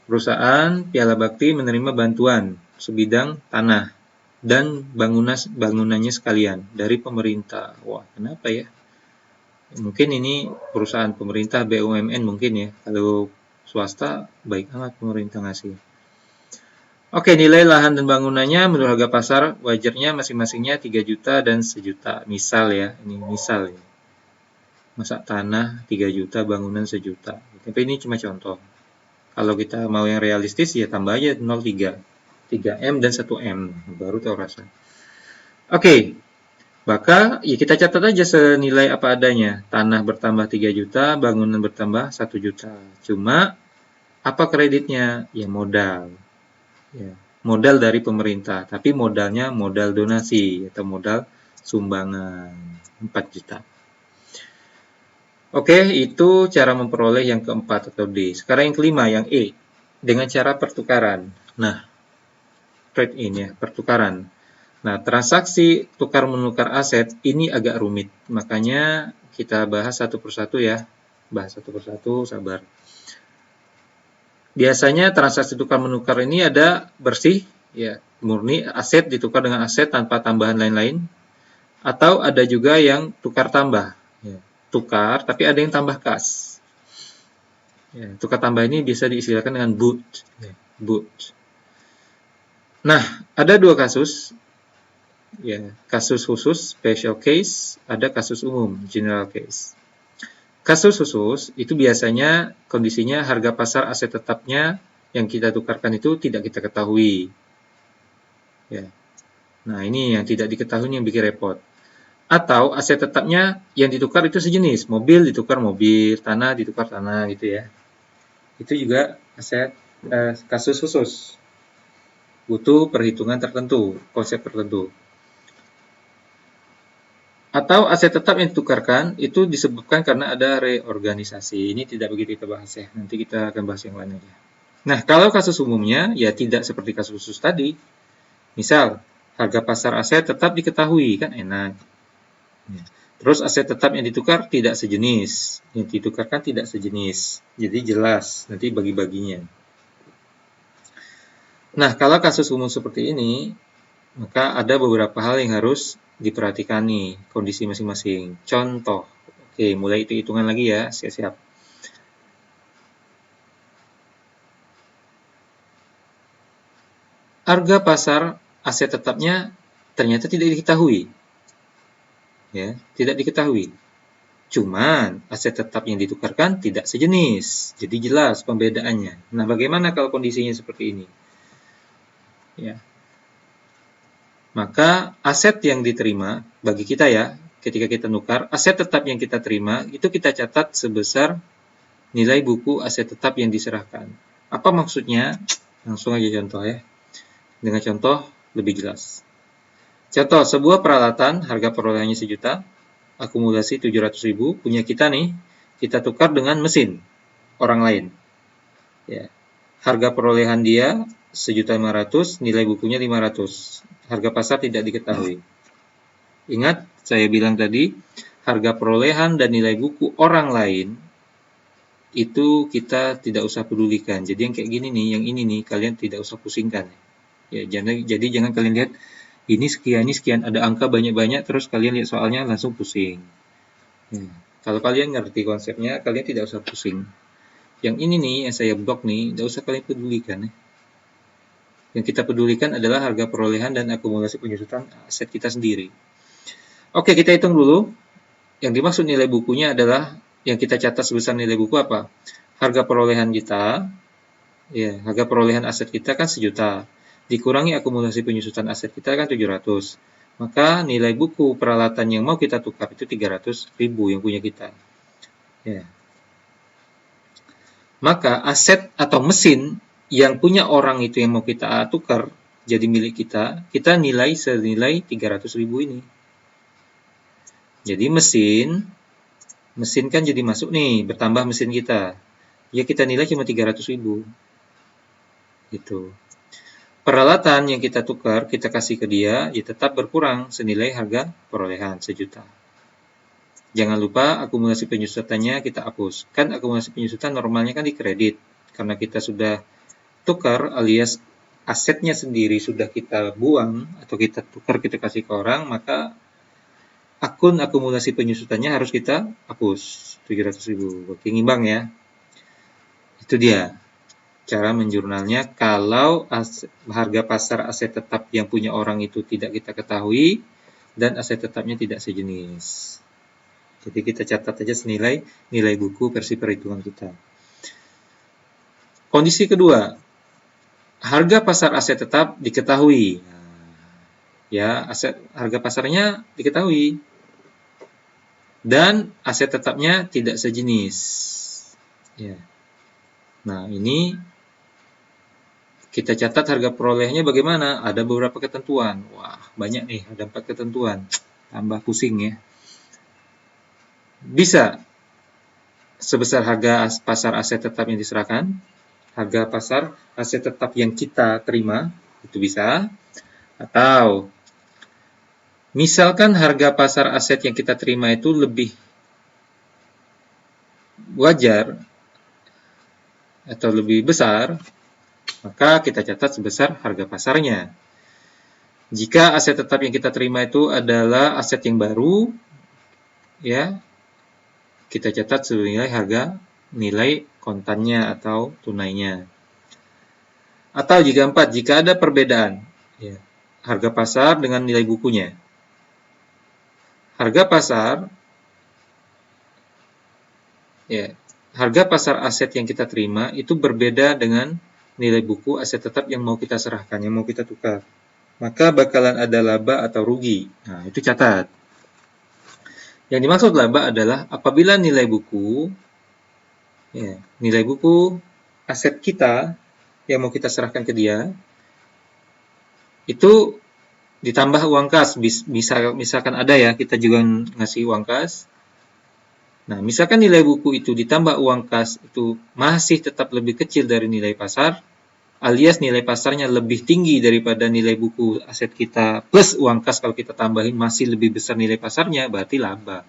perusahaan Piala Bakti menerima bantuan sebidang tanah dan bangunannya sekalian dari pemerintah. Wah, kenapa ya? Mungkin ini perusahaan pemerintah BUMN mungkin ya. Kalau swasta, baik amat pemerintah ngasih. Oke, nilai lahan dan bangunannya menurut harga pasar wajarnya masing-masingnya 3 juta dan 1 juta. Misal ya, ini misal ya. Masa tanah 3 juta, bangunan 1 juta. Tapi ini cuma contoh. Kalau kita mau yang realistis ya tambah aja 0,3. 3M dan 1M. Baru tahu rasa. Oke, maka ya kita catat aja senilai apa adanya. Tanah bertambah 3 juta, bangunan bertambah 1 juta. Cuma apa kreditnya? Ya modal. Ya, modal dari pemerintah, tapi modalnya modal donasi atau modal sumbangan 4 juta. Oke, itu cara memperoleh yang keempat atau D. Sekarang yang kelima, yang E, dengan cara pertukaran. Nah, trade in ya, pertukaran. Nah, transaksi tukar menukar aset ini agak rumit, makanya kita bahas satu persatu ya. Bahas satu persatu, sabar. Biasanya transaksi tukar menukar ini ada bersih, ya murni aset ditukar dengan aset tanpa tambahan lain-lain, atau ada juga yang tukar tambah, ya, tukar tapi ada yang tambah kas. Ya, tukar tambah ini bisa diistilahkan dengan boot, ya, boot. Nah, ada dua kasus, ya, kasus khusus special case, ada kasus umum general case. Kasus khusus itu biasanya kondisinya harga pasar aset tetapnya yang kita tukarkan itu tidak kita ketahui. Ya. Nah, ini yang tidak diketahui yang bikin repot. Atau aset tetapnya yang ditukar itu sejenis, mobil ditukar mobil, tanah ditukar tanah gitu ya. Itu juga aset kasus khusus. Butuh perhitungan tertentu, konsep tertentu. Atau aset tetap yang ditukarkan itu disebabkan karena ada reorganisasi. Ini tidak begitu kita bahas ya. Nanti kita akan bahas yang lain aja. Nah, kalau kasus umumnya ya tidak seperti kasus khusus tadi. Misal, harga pasar aset tetap diketahui, kan enak. Terus aset tetap yang ditukar tidak sejenis. Yang ditukarkan tidak sejenis. Jadi jelas nanti bagi-baginya. Nah, kalau kasus umum seperti ini, maka ada beberapa hal yang harus diperhatikan nih, kondisi masing-masing. Contoh, oke, mulai hitung-hitungan lagi ya, siap-siap. Harga pasar aset tetapnya ternyata tidak diketahui. Ya, tidak diketahui. Cuman, aset tetap yang ditukarkan tidak sejenis. Jadi jelas pembedaannya. Nah, bagaimana kalau kondisinya seperti ini? Ya. Maka aset yang diterima bagi kita ya, ketika kita nukar, aset tetap yang kita terima itu kita catat sebesar nilai buku aset tetap yang diserahkan. Apa maksudnya? Langsung aja contoh ya. Dengan contoh lebih jelas. Contoh, sebuah peralatan harga perolehannya 1 juta, akumulasi 700.000, punya kita nih, kita tukar dengan mesin orang lain. Ya. Harga perolehan dia 1.500.000, nilai bukunya 500. Harga pasar tidak diketahui. Ingat, saya bilang tadi, harga perolehan dan nilai buku orang lain itu kita tidak usah pedulikan. Jadi yang kayak gini nih, yang ini nih, kalian tidak usah pusingkan. Ya, jadi jangan kalian lihat ini sekian, ada angka banyak-banyak, terus kalian lihat soalnya langsung pusing. Kalau kalian ngerti konsepnya, kalian tidak usah pusing. Yang ini nih, yang saya blok nih, tidak usah kalian pedulikan. Yang kita pedulikan adalah harga perolehan dan akumulasi penyusutan aset kita sendiri. Oke, kita hitung dulu. Yang dimaksud nilai bukunya adalah yang kita catat sebesar nilai buku apa? Harga perolehan kita, ya, harga perolehan aset kita kan 1.000.000. Dikurangi akumulasi penyusutan aset kita kan 700. Maka nilai buku peralatan yang mau kita tukar itu 300.000 yang punya kita. Ya. Maka aset atau mesin yang punya orang itu yang mau kita tukar jadi milik kita, kita nilai senilai 300.000 ini. Jadi mesin kan jadi masuk nih, bertambah mesin kita. Ya kita nilai cuma 300.000. Gitu. Peralatan yang kita tukar, kita kasih ke dia, ya tetap berkurang senilai harga perolehan 1.000.000. Jangan lupa akumulasi penyusutannya kita hapus. Kan akumulasi penyusutan normalnya kan di kredit. Karena kita sudah tukar alias asetnya sendiri sudah kita buang atau kita tukar, kita kasih ke orang, maka akun akumulasi penyusutannya harus kita hapus 700.000. Oke, ngimbang ya. Itu dia cara menjurnalnya kalau harga pasar aset tetap yang punya orang itu tidak kita ketahui dan aset tetapnya tidak sejenis. Jadi kita catat aja senilai nilai buku versi perhitungan kita. Kondisi kedua, harga pasar aset tetap diketahui. Ya, harga pasarnya diketahui. Dan aset tetapnya tidak sejenis. Ya. Nah, ini kita catat harga perolehnya bagaimana? Ada beberapa ketentuan. Wah, banyak nih, ada 4 ketentuan. Tambah pusing ya. Bisa sebesar harga pasar aset tetap yang diserahkan, harga pasar aset tetap yang kita terima, itu bisa. Atau misalkan harga pasar aset yang kita terima itu lebih wajar atau lebih besar, maka kita catat sebesar harga pasarnya. Jika aset tetap yang kita terima itu adalah aset yang baru, ya, kita catat senilai harga nilai kontannya atau tunainya. Atau jika ada perbedaan, ya, harga pasar dengan nilai bukunya. Harga pasar, ya, harga pasar aset yang kita terima itu berbeda dengan nilai buku aset tetap yang mau kita serahkan, yang mau kita tukar. Maka bakalan ada laba atau rugi. Nah, itu catat. Yang dimaksud laba adalah apabila nilai buku, ya, nilai buku aset kita yang mau kita serahkan ke dia, itu ditambah uang kas. Misalkan ada ya, kita juga ngasih uang kas. Nah, misalkan nilai buku itu ditambah uang kas itu masih tetap lebih kecil dari nilai pasar, alias nilai pasarnya lebih tinggi daripada nilai buku aset kita plus uang kas kalau kita tambahin masih lebih besar nilai pasarnya, berarti laba.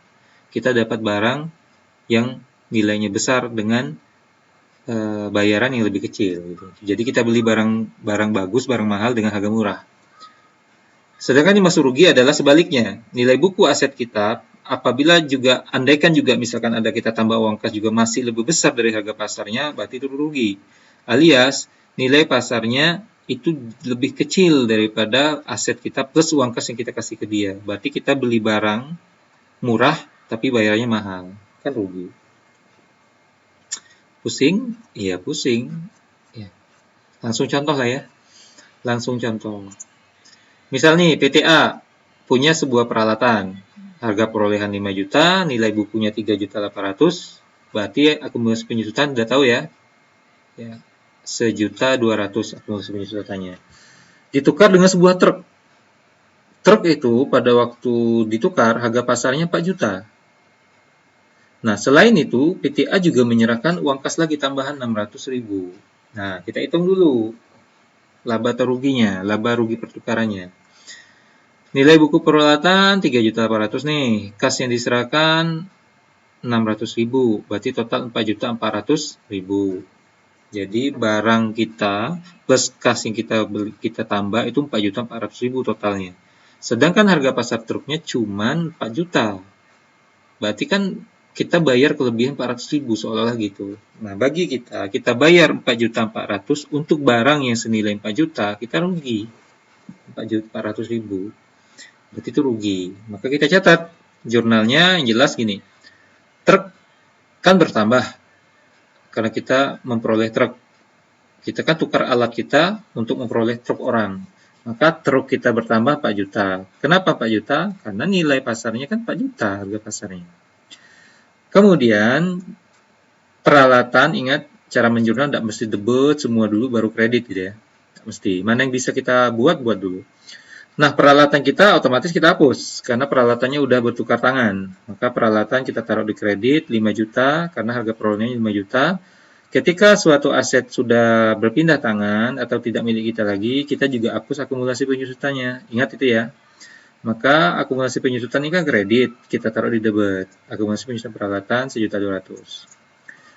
Kita dapat barang yang nilainya besar dengan bayaran yang lebih kecil. Gitu. Jadi kita beli barang bagus, barang mahal dengan harga murah. Sedangkan yang masuk rugi adalah sebaliknya. Nilai buku aset kita apabila juga, andaikan juga misalkan ada kita tambah uang kas juga masih lebih besar dari harga pasarnya, berarti itu rugi. Alias, nilai pasarnya itu lebih kecil daripada aset kita plus uang kas yang kita kasih ke dia. Berarti kita beli barang murah, tapi bayarnya mahal. Kan rugi. Pusing? Iya, pusing. Ya. Langsung contoh lah ya. Langsung contoh. Misal nih, PTA punya sebuah peralatan. Harga perolehan 5 juta, nilai bukunya 3.800.000, berarti akumulasi penyusutan udah tahu ya. Ya, 1.200.000 akumulasi penyusutannya. Ditukar dengan sebuah truk. Truk itu pada waktu ditukar harga pasarnya 4 juta. Nah, selain itu, PTA juga menyerahkan uang kas lagi tambahan 600.000. Nah, kita hitung dulu laba atau ruginya, laba rugi pertukarannya. Nilai buku peralatan 3.800.000 nih, kas yang diserahkan 600.000, berarti total 4.400.000. Jadi barang kita plus kas yang kita tambah itu 4.400.000 totalnya. Sedangkan harga pasar truknya cuma 4 juta. berarti kan kita bayar kelebihan 400.000 seolah-olah gitu. Nah, bagi kita bayar 4.400.000 untuk barang yang senilai 4 juta, kita rugi 400.000. Berarti itu rugi. Maka kita catat jurnalnya yang jelas gini. Truk kan bertambah karena kita memperoleh truk. Kita kan tukar alat kita untuk memperoleh truk orang. Maka truk kita bertambah 4 juta. Kenapa 4 juta? Karena nilai pasarnya kan 4 juta harga pasarnya. Kemudian peralatan, ingat cara menjurnal tidak mesti debet semua dulu baru kredit gitu ya. Tidak mesti. Mana yang bisa kita buat dulu. Nah, peralatan kita otomatis kita hapus karena peralatannya udah bertukar tangan. Maka peralatan kita taruh di kredit 5 juta karena harga perolehannya 5 juta. Ketika suatu aset sudah berpindah tangan atau tidak milik kita lagi, kita juga hapus akumulasi penyusutannya. Ingat itu ya. Maka akumulasi penyusutan ini kan kredit, kita taruh di debit. Akumulasi penyusutan peralatan 1.200.000.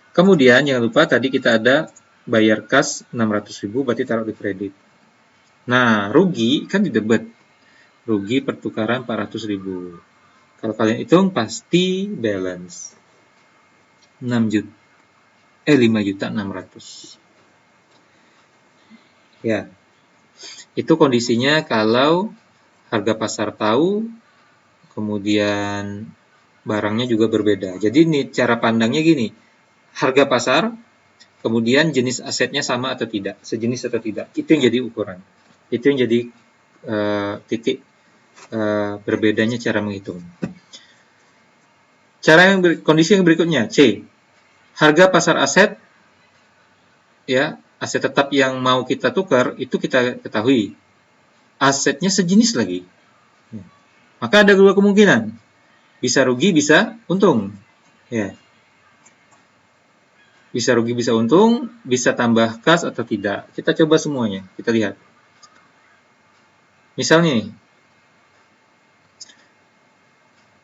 Kemudian jangan lupa tadi kita ada bayar kas 600.000, berarti taruh di kredit. Nah, rugi kan di debit. Rugi pertukaran 400.000. Kalau kalian hitung pasti balance 5.600.000. Ya. Itu kondisinya kalau harga pasar tahu, kemudian barangnya juga berbeda. Jadi ini cara pandangnya gini, harga pasar, kemudian jenis asetnya sama atau tidak, sejenis atau tidak, itu yang jadi ukuran. Itu yang jadi titik berbedanya cara menghitung. Kondisi yang berikutnya, C. Harga pasar aset, ya, aset tetap yang mau kita tukar, itu kita ketahui. Asetnya sejenis lagi. Maka ada dua kemungkinan. Bisa rugi, bisa untung. Ya. Bisa rugi, bisa untung, bisa tambah kas atau tidak. Kita coba semuanya, kita lihat. Misalnya nih,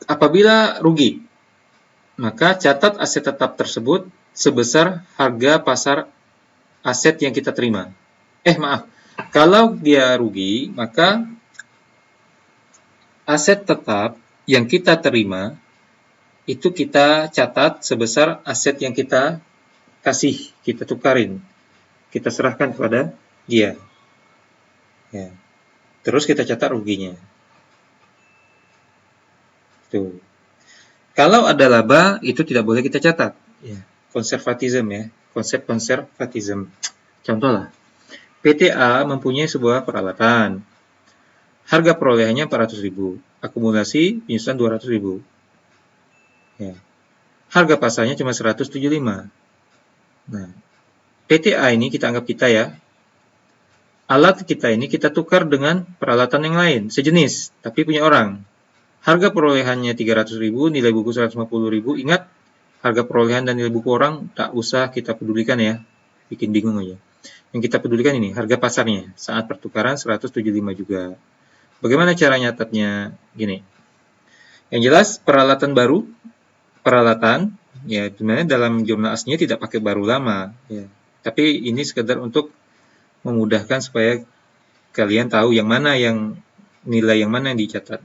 apabila rugi, maka catat aset tetap tersebut sebesar harga pasar aset yang kita terima. Maaf, kalau dia rugi, maka aset tetap yang kita terima itu kita catat sebesar aset yang kita kasih, kita tukarin, kita serahkan kepada dia. Ya. Terus kita catat ruginya. Tuh. Kalau ada laba, itu tidak boleh kita catat. Ya. Konservatisme ya, konsep konservatisme. Contoh lah, PTA mempunyai sebuah peralatan. Harga perolehannya 400.000, akumulasi penyusutan 200.000. Ya. Harga pasarnya cuma 175. Nah, PTA ini kita anggap kita ya. Alat kita ini kita tukar dengan peralatan yang lain, sejenis, tapi punya orang. Harga perolehannya 300.000, nilai buku 150.000. Ingat, harga perolehan dan nilai buku orang tak usah kita pedulikan ya. Bikin bingung aja. Yang kita pedulikan ini, harga pasarnya. Saat pertukaran 175 juga. Bagaimana cara nyatetnya? Gini. Yang jelas, peralatan baru, ya sebenarnya dalam jurnal aslinya tidak pakai baru lama. Ya. Tapi ini sekedar untuk memudahkan supaya kalian tahu yang mana yang nilai yang mana yang dicatat.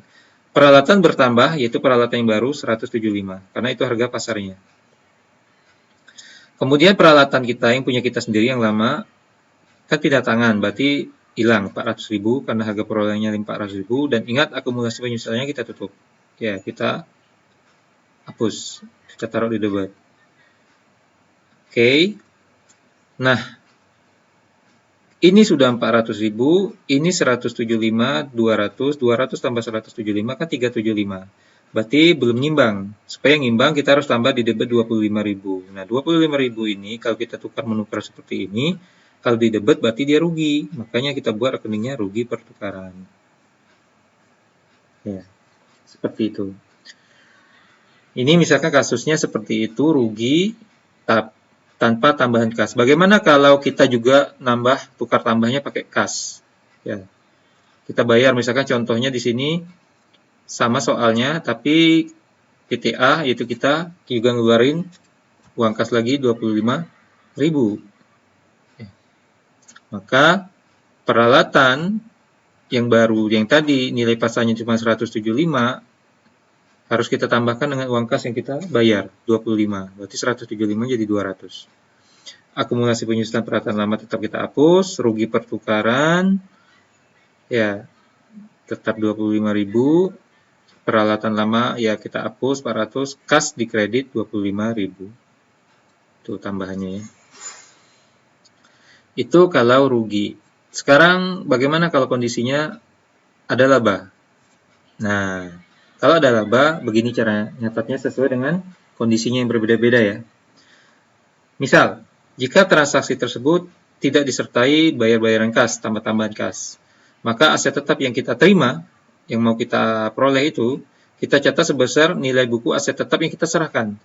Peralatan bertambah, yaitu peralatan yang baru 175, karena itu harga pasarnya. Kemudian peralatan kita yang punya kita sendiri yang lama, kan tidak tangan, berarti hilang 400.000 karena harga perolehannya 400.000, dan ingat akumulasi penyusutannya kita tutup. Ya, kita hapus, kita taruh di debit. Oke. Nah, ini sudah 400.000, ini 175, 200 tambah 175 kan 375. Berarti belum nyimbang. Supaya nyimbang kita harus tambah di debit 25.000. Nah, 25.000 ini kalau kita menukar seperti ini, kalau di debit berarti dia rugi. Makanya kita buat rekeningnya rugi pertukaran. Ya, seperti itu. Ini misalkan kasusnya seperti itu, rugi tanpa tambahan kas. Bagaimana kalau kita juga tukar tambahnya pakai kas? Ya. Kita bayar, misalkan contohnya di sini sama soalnya, tapi PTA yaitu kita juga ngeluarin uang kas lagi 25.000. Ya. Maka peralatan yang baru, yang tadi nilai pasarnya cuma 175, harus kita tambahkan dengan uang kas yang kita bayar, 25. Berarti 175 jadi 200. Akumulasi penyusutan peralatan lama tetap kita hapus, rugi pertukaran, ya tetap 25.000, peralatan lama ya kita hapus 400, kas di kredit 25.000. Itu tambahannya ya. Itu kalau rugi. Sekarang bagaimana kalau kondisinya ada laba? Nah, kalau ada laba, begini cara nyatatnya sesuai dengan kondisinya yang berbeda-beda ya. Misal, jika transaksi tersebut tidak disertai bayar-bayaran kas, tambah-tambahan kas, maka aset tetap yang kita terima, yang mau kita peroleh itu, kita catat sebesar nilai buku aset tetap yang kita serahkan.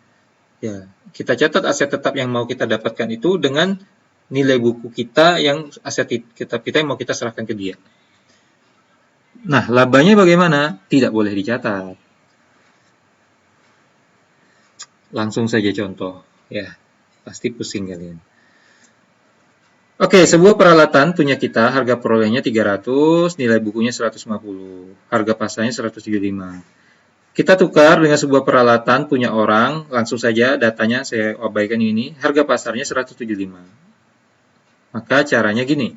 Ya, kita catat aset tetap yang mau kita dapatkan itu dengan nilai buku kita yang aset kita yang mau kita serahkan ke dia. Nah, labanya bagaimana? Tidak boleh dicatat. Langsung saja contoh, ya. Pasti pusing kalian. Oke, sebuah peralatan punya kita, harga perolehnya 300, nilai bukunya 150, harga pasarnya 175. Kita tukar dengan sebuah peralatan punya orang, langsung saja datanya saya abaikan ini, harga pasarnya 175. Maka caranya gini.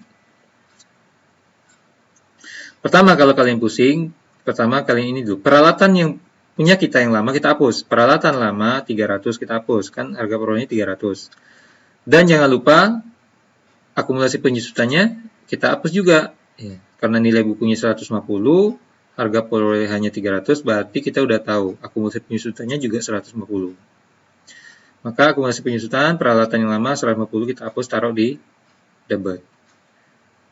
Pertama, kalau kalian pusing, pertama kalian ini dulu. Peralatan yang punya kita yang lama kita hapus. Peralatan lama 300 kita hapus, kan harga perolehnya 300. Dan jangan lupa akumulasi penyusutannya kita hapus juga. Ya, karena nilai bukunya 150, harga perolehannya 300, berarti kita udah tahu akumulasi penyusutannya juga 150. Maka akumulasi penyusutan peralatan yang lama 150 kita hapus, taruh di debit.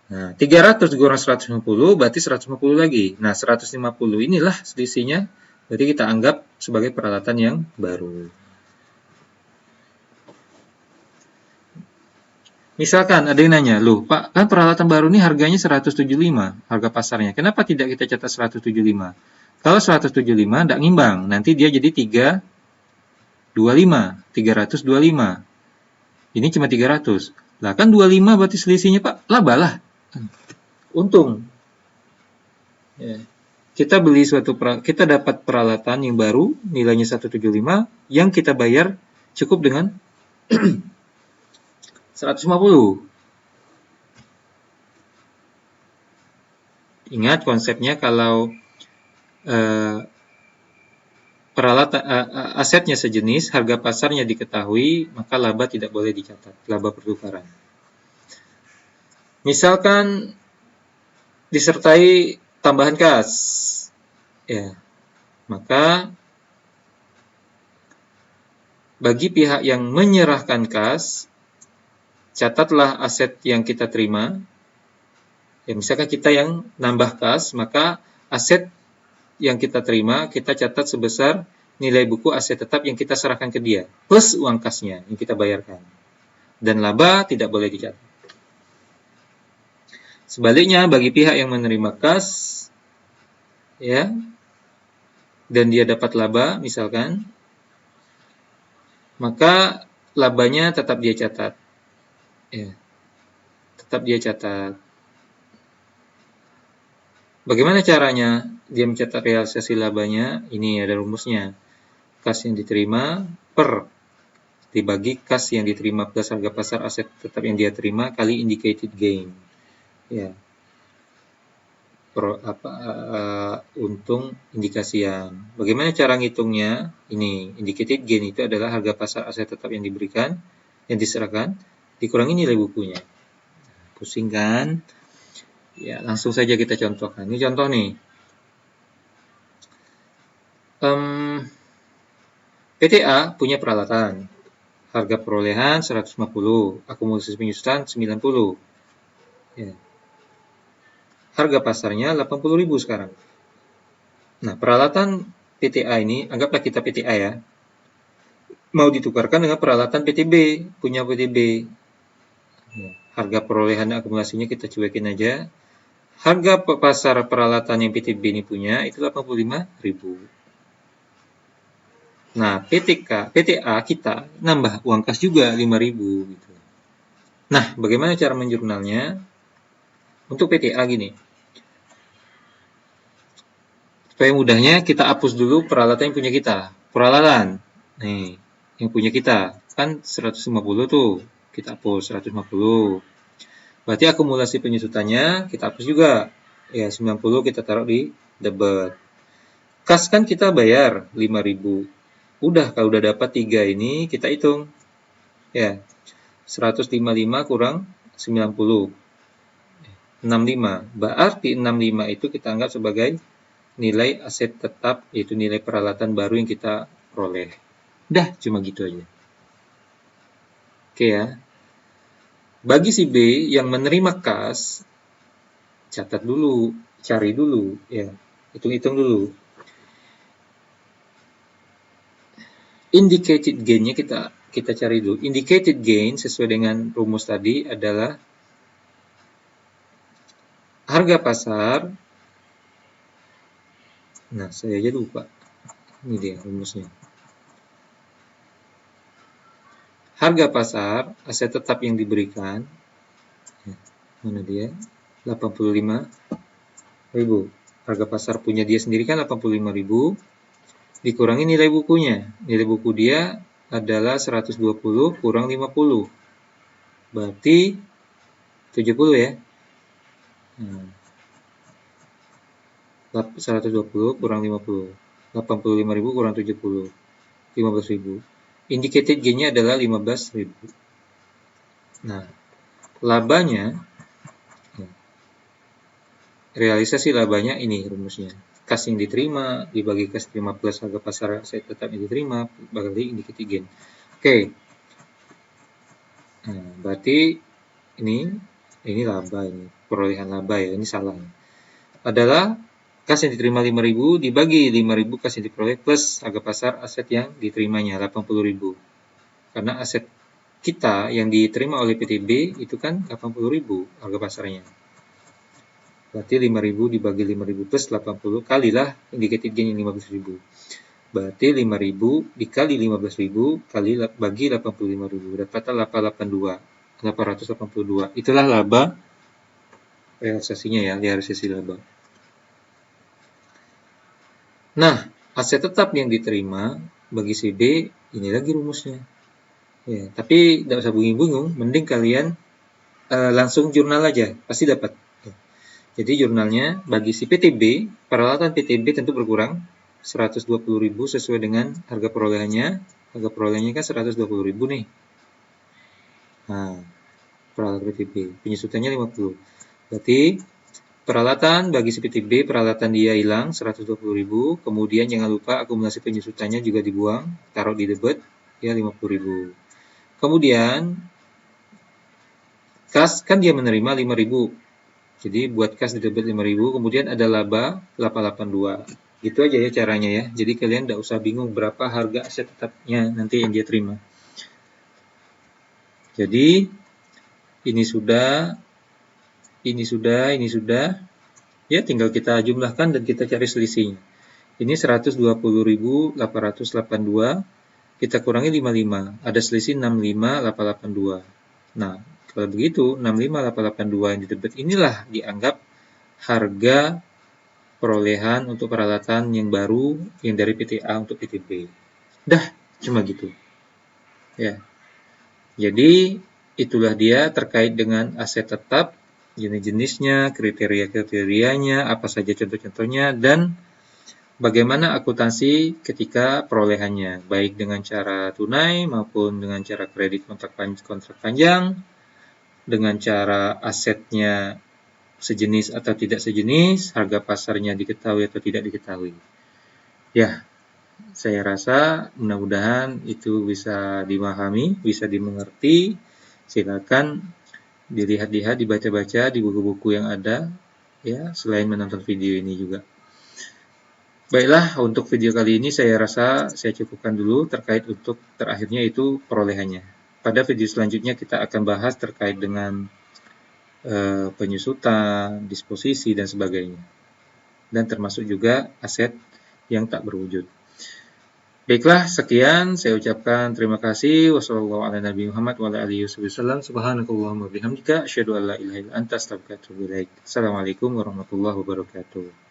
Nah, 300 dikurang 150 berarti 150 lagi. Nah, 150 inilah selisihnya, berarti kita anggap sebagai peralatan yang baru. Misalkan ada yang nanya, loh Pak, kan peralatan baru ini harganya 175, harga pasarnya. Kenapa tidak kita catat 175? Kalau 175 tidak ngimbang, nanti dia jadi 325. Ini cuma 300. Lah kan 25 berarti selisihnya Pak, laba lah. Untung. Ya. Kita dapat peralatan yang baru, nilainya 175, yang kita bayar cukup dengan 150. Ingat konsepnya, kalau peralatan asetnya sejenis, harga pasarnya diketahui, maka laba tidak boleh dicatat, laba pertukaran. Misalkan disertai tambahan kas, ya, maka bagi pihak yang menyerahkan kas, catatlah aset yang kita terima. Ya, misalkan kita yang nambah kas, maka aset yang kita terima kita catat sebesar nilai buku aset tetap yang kita serahkan ke dia plus uang kasnya yang kita bayarkan. Dan laba tidak boleh dicatat. Sebaliknya, bagi pihak yang menerima kas, ya, dan dia dapat laba, misalkan, maka labanya tetap dia catat. Ya, tetap dia catat. Bagaimana caranya dia mencatat realisasi labanya? Ini ada rumusnya. Kas yang diterima per dibagi kas yang diterima plus harga pasar aset tetap yang dia terima kali indicated gain. Ya. Untung indikasian. Bagaimana cara ngitungnya? Ini indicated gain itu adalah harga pasar aset tetap yang diberikan, yang diserahkan, dikurangi nilai bukunya. Pusing kan? Ya, langsung saja kita contohkan. Ini contoh nih. PTA punya peralatan. Harga perolehan 150, akumulasi penyusutan 90. Ya. Harga pasarnya 80.000 sekarang. Nah, peralatan PTA ini, anggaplah kita PTA ya, mau ditukarkan dengan peralatan PTB, punya PTB. Ya, harga perolehan akumulasinya kita cuekin aja. Harga pasar peralatan yang PTB ini punya itu 85.000. Nah, PTA kita nambah uang kas juga 5.000 gitu. Nah, bagaimana cara menjurnalnya? Untuk PTA gini. Supaya mudahnya kita hapus dulu peralatan yang punya kita. Peralatan. Nih, yang punya kita. Kan 150 tuh. Kita hapus 150. Berarti akumulasi penyusutannya kita hapus juga. Ya, 90 kita taruh di debit. Kas kan kita bayar 5.000. Udah, kalau udah dapat 3 ini kita hitung. Ya, 155 kurang 90. 65. Berarti 65 itu kita anggap sebagai nilai aset tetap, yaitu nilai peralatan baru yang kita peroleh. Dah, cuma gitu aja. Oke ya. Bagi si B yang menerima kas, catat dulu, cari dulu, ya, hitung-hitung dulu. Indicated gain-nya kita cari dulu. Indicated gain sesuai dengan rumus tadi adalah harga pasar. Nah, saya aja lupa. Ini dia rumusnya. Harga pasar aset tetap yang diberikan, mana dia? 85.000. Harga pasar punya dia sendiri kan 85.000. Dikurangi nilai bukunya. Nilai buku dia adalah 120 kurang 50. Berarti 70 ya. 120 kurang 50. 85.000 kurang 70. 15.000. Indicated gain-nya adalah 15.000. Nah, labanya, realisasi labanya ini rumusnya. Kas yang diterima dibagi kas terima plus harga pasar aset tetap yang diterima bagi indicated gain. Oke. Nah, berarti ini laba, ini perolehan laba ya, ini salah. Adalah kas yang diterima 5.000 dibagi 5.000 kas yang diperoleh plus harga pasar aset yang diterimanya 80.000. Karena aset kita yang diterima oleh PTB itu kan 80.000 harga pasarnya. Berarti 5.000 dibagi 5.000 plus 80 kalilah indicated gain 15.000. Berarti 5.000 dikali 15.000 kali bagi 85.000. Dapatlah 882. Itulah laba realisasinya ya, realisasi laba. Nah, aset tetap yang diterima bagi CB, ini lagi rumusnya. Ya, tapi tidak usah bingung-bingung, mending kalian langsung jurnal aja, pasti dapat. Jadi jurnalnya bagi si PTB, peralatan PTB tentu berkurang 120.000 sesuai dengan harga perolehannya. Harga perolehannya kan 120.000 nih. Nah, peralatan PTB, penyusutannya 50. Berarti peralatan bagi si PTB, peralatan dia hilang 120.000. Kemudian jangan lupa akumulasi penyusutannya juga dibuang, taruh di debit ya 50.000. Kemudian kas kan dia menerima 5.000. Jadi buat kas di debit 5.000, kemudian ada laba 882. Gitu aja ya caranya ya. Jadi kalian tidak usah bingung berapa harga aset tetapnya nanti yang dia terima. Jadi ini sudah. Ya tinggal kita jumlahkan dan kita cari selisihnya. Ini 120.882. Kita kurangi 55. Ada selisih 65.882. Nah, kalau begitu 65.882 yang di debit inilah dianggap harga perolehan untuk peralatan yang baru yang dari PTA untuk PTB. Dah, cuma gitu. Ya. Jadi itulah dia terkait dengan aset tetap, jenis-jenisnya, kriteria-kriterianya, apa saja contoh-contohnya, dan bagaimana akuntansi ketika perolehannya, baik dengan cara tunai maupun dengan cara kredit kontrak panjang, dengan cara asetnya sejenis atau tidak sejenis, harga pasarnya diketahui atau tidak diketahui. Ya, saya rasa mudah-mudahan itu bisa dimahami, bisa dimengerti. Silakan dilihat-lihat, dibaca-baca di buku-buku yang ada, ya, selain menonton video ini juga. Baiklah, untuk video kali ini saya rasa saya cukupkan dulu terkait untuk terakhirnya itu perolehannya. Pada video selanjutnya kita akan bahas terkait dengan penyusutan, disposisi, dan sebagainya. Dan termasuk juga aset yang tak berwujud. Baiklah, sekian saya ucapkan terima kasih. Wassalamualaikum warahmatullahi wabarakatuh.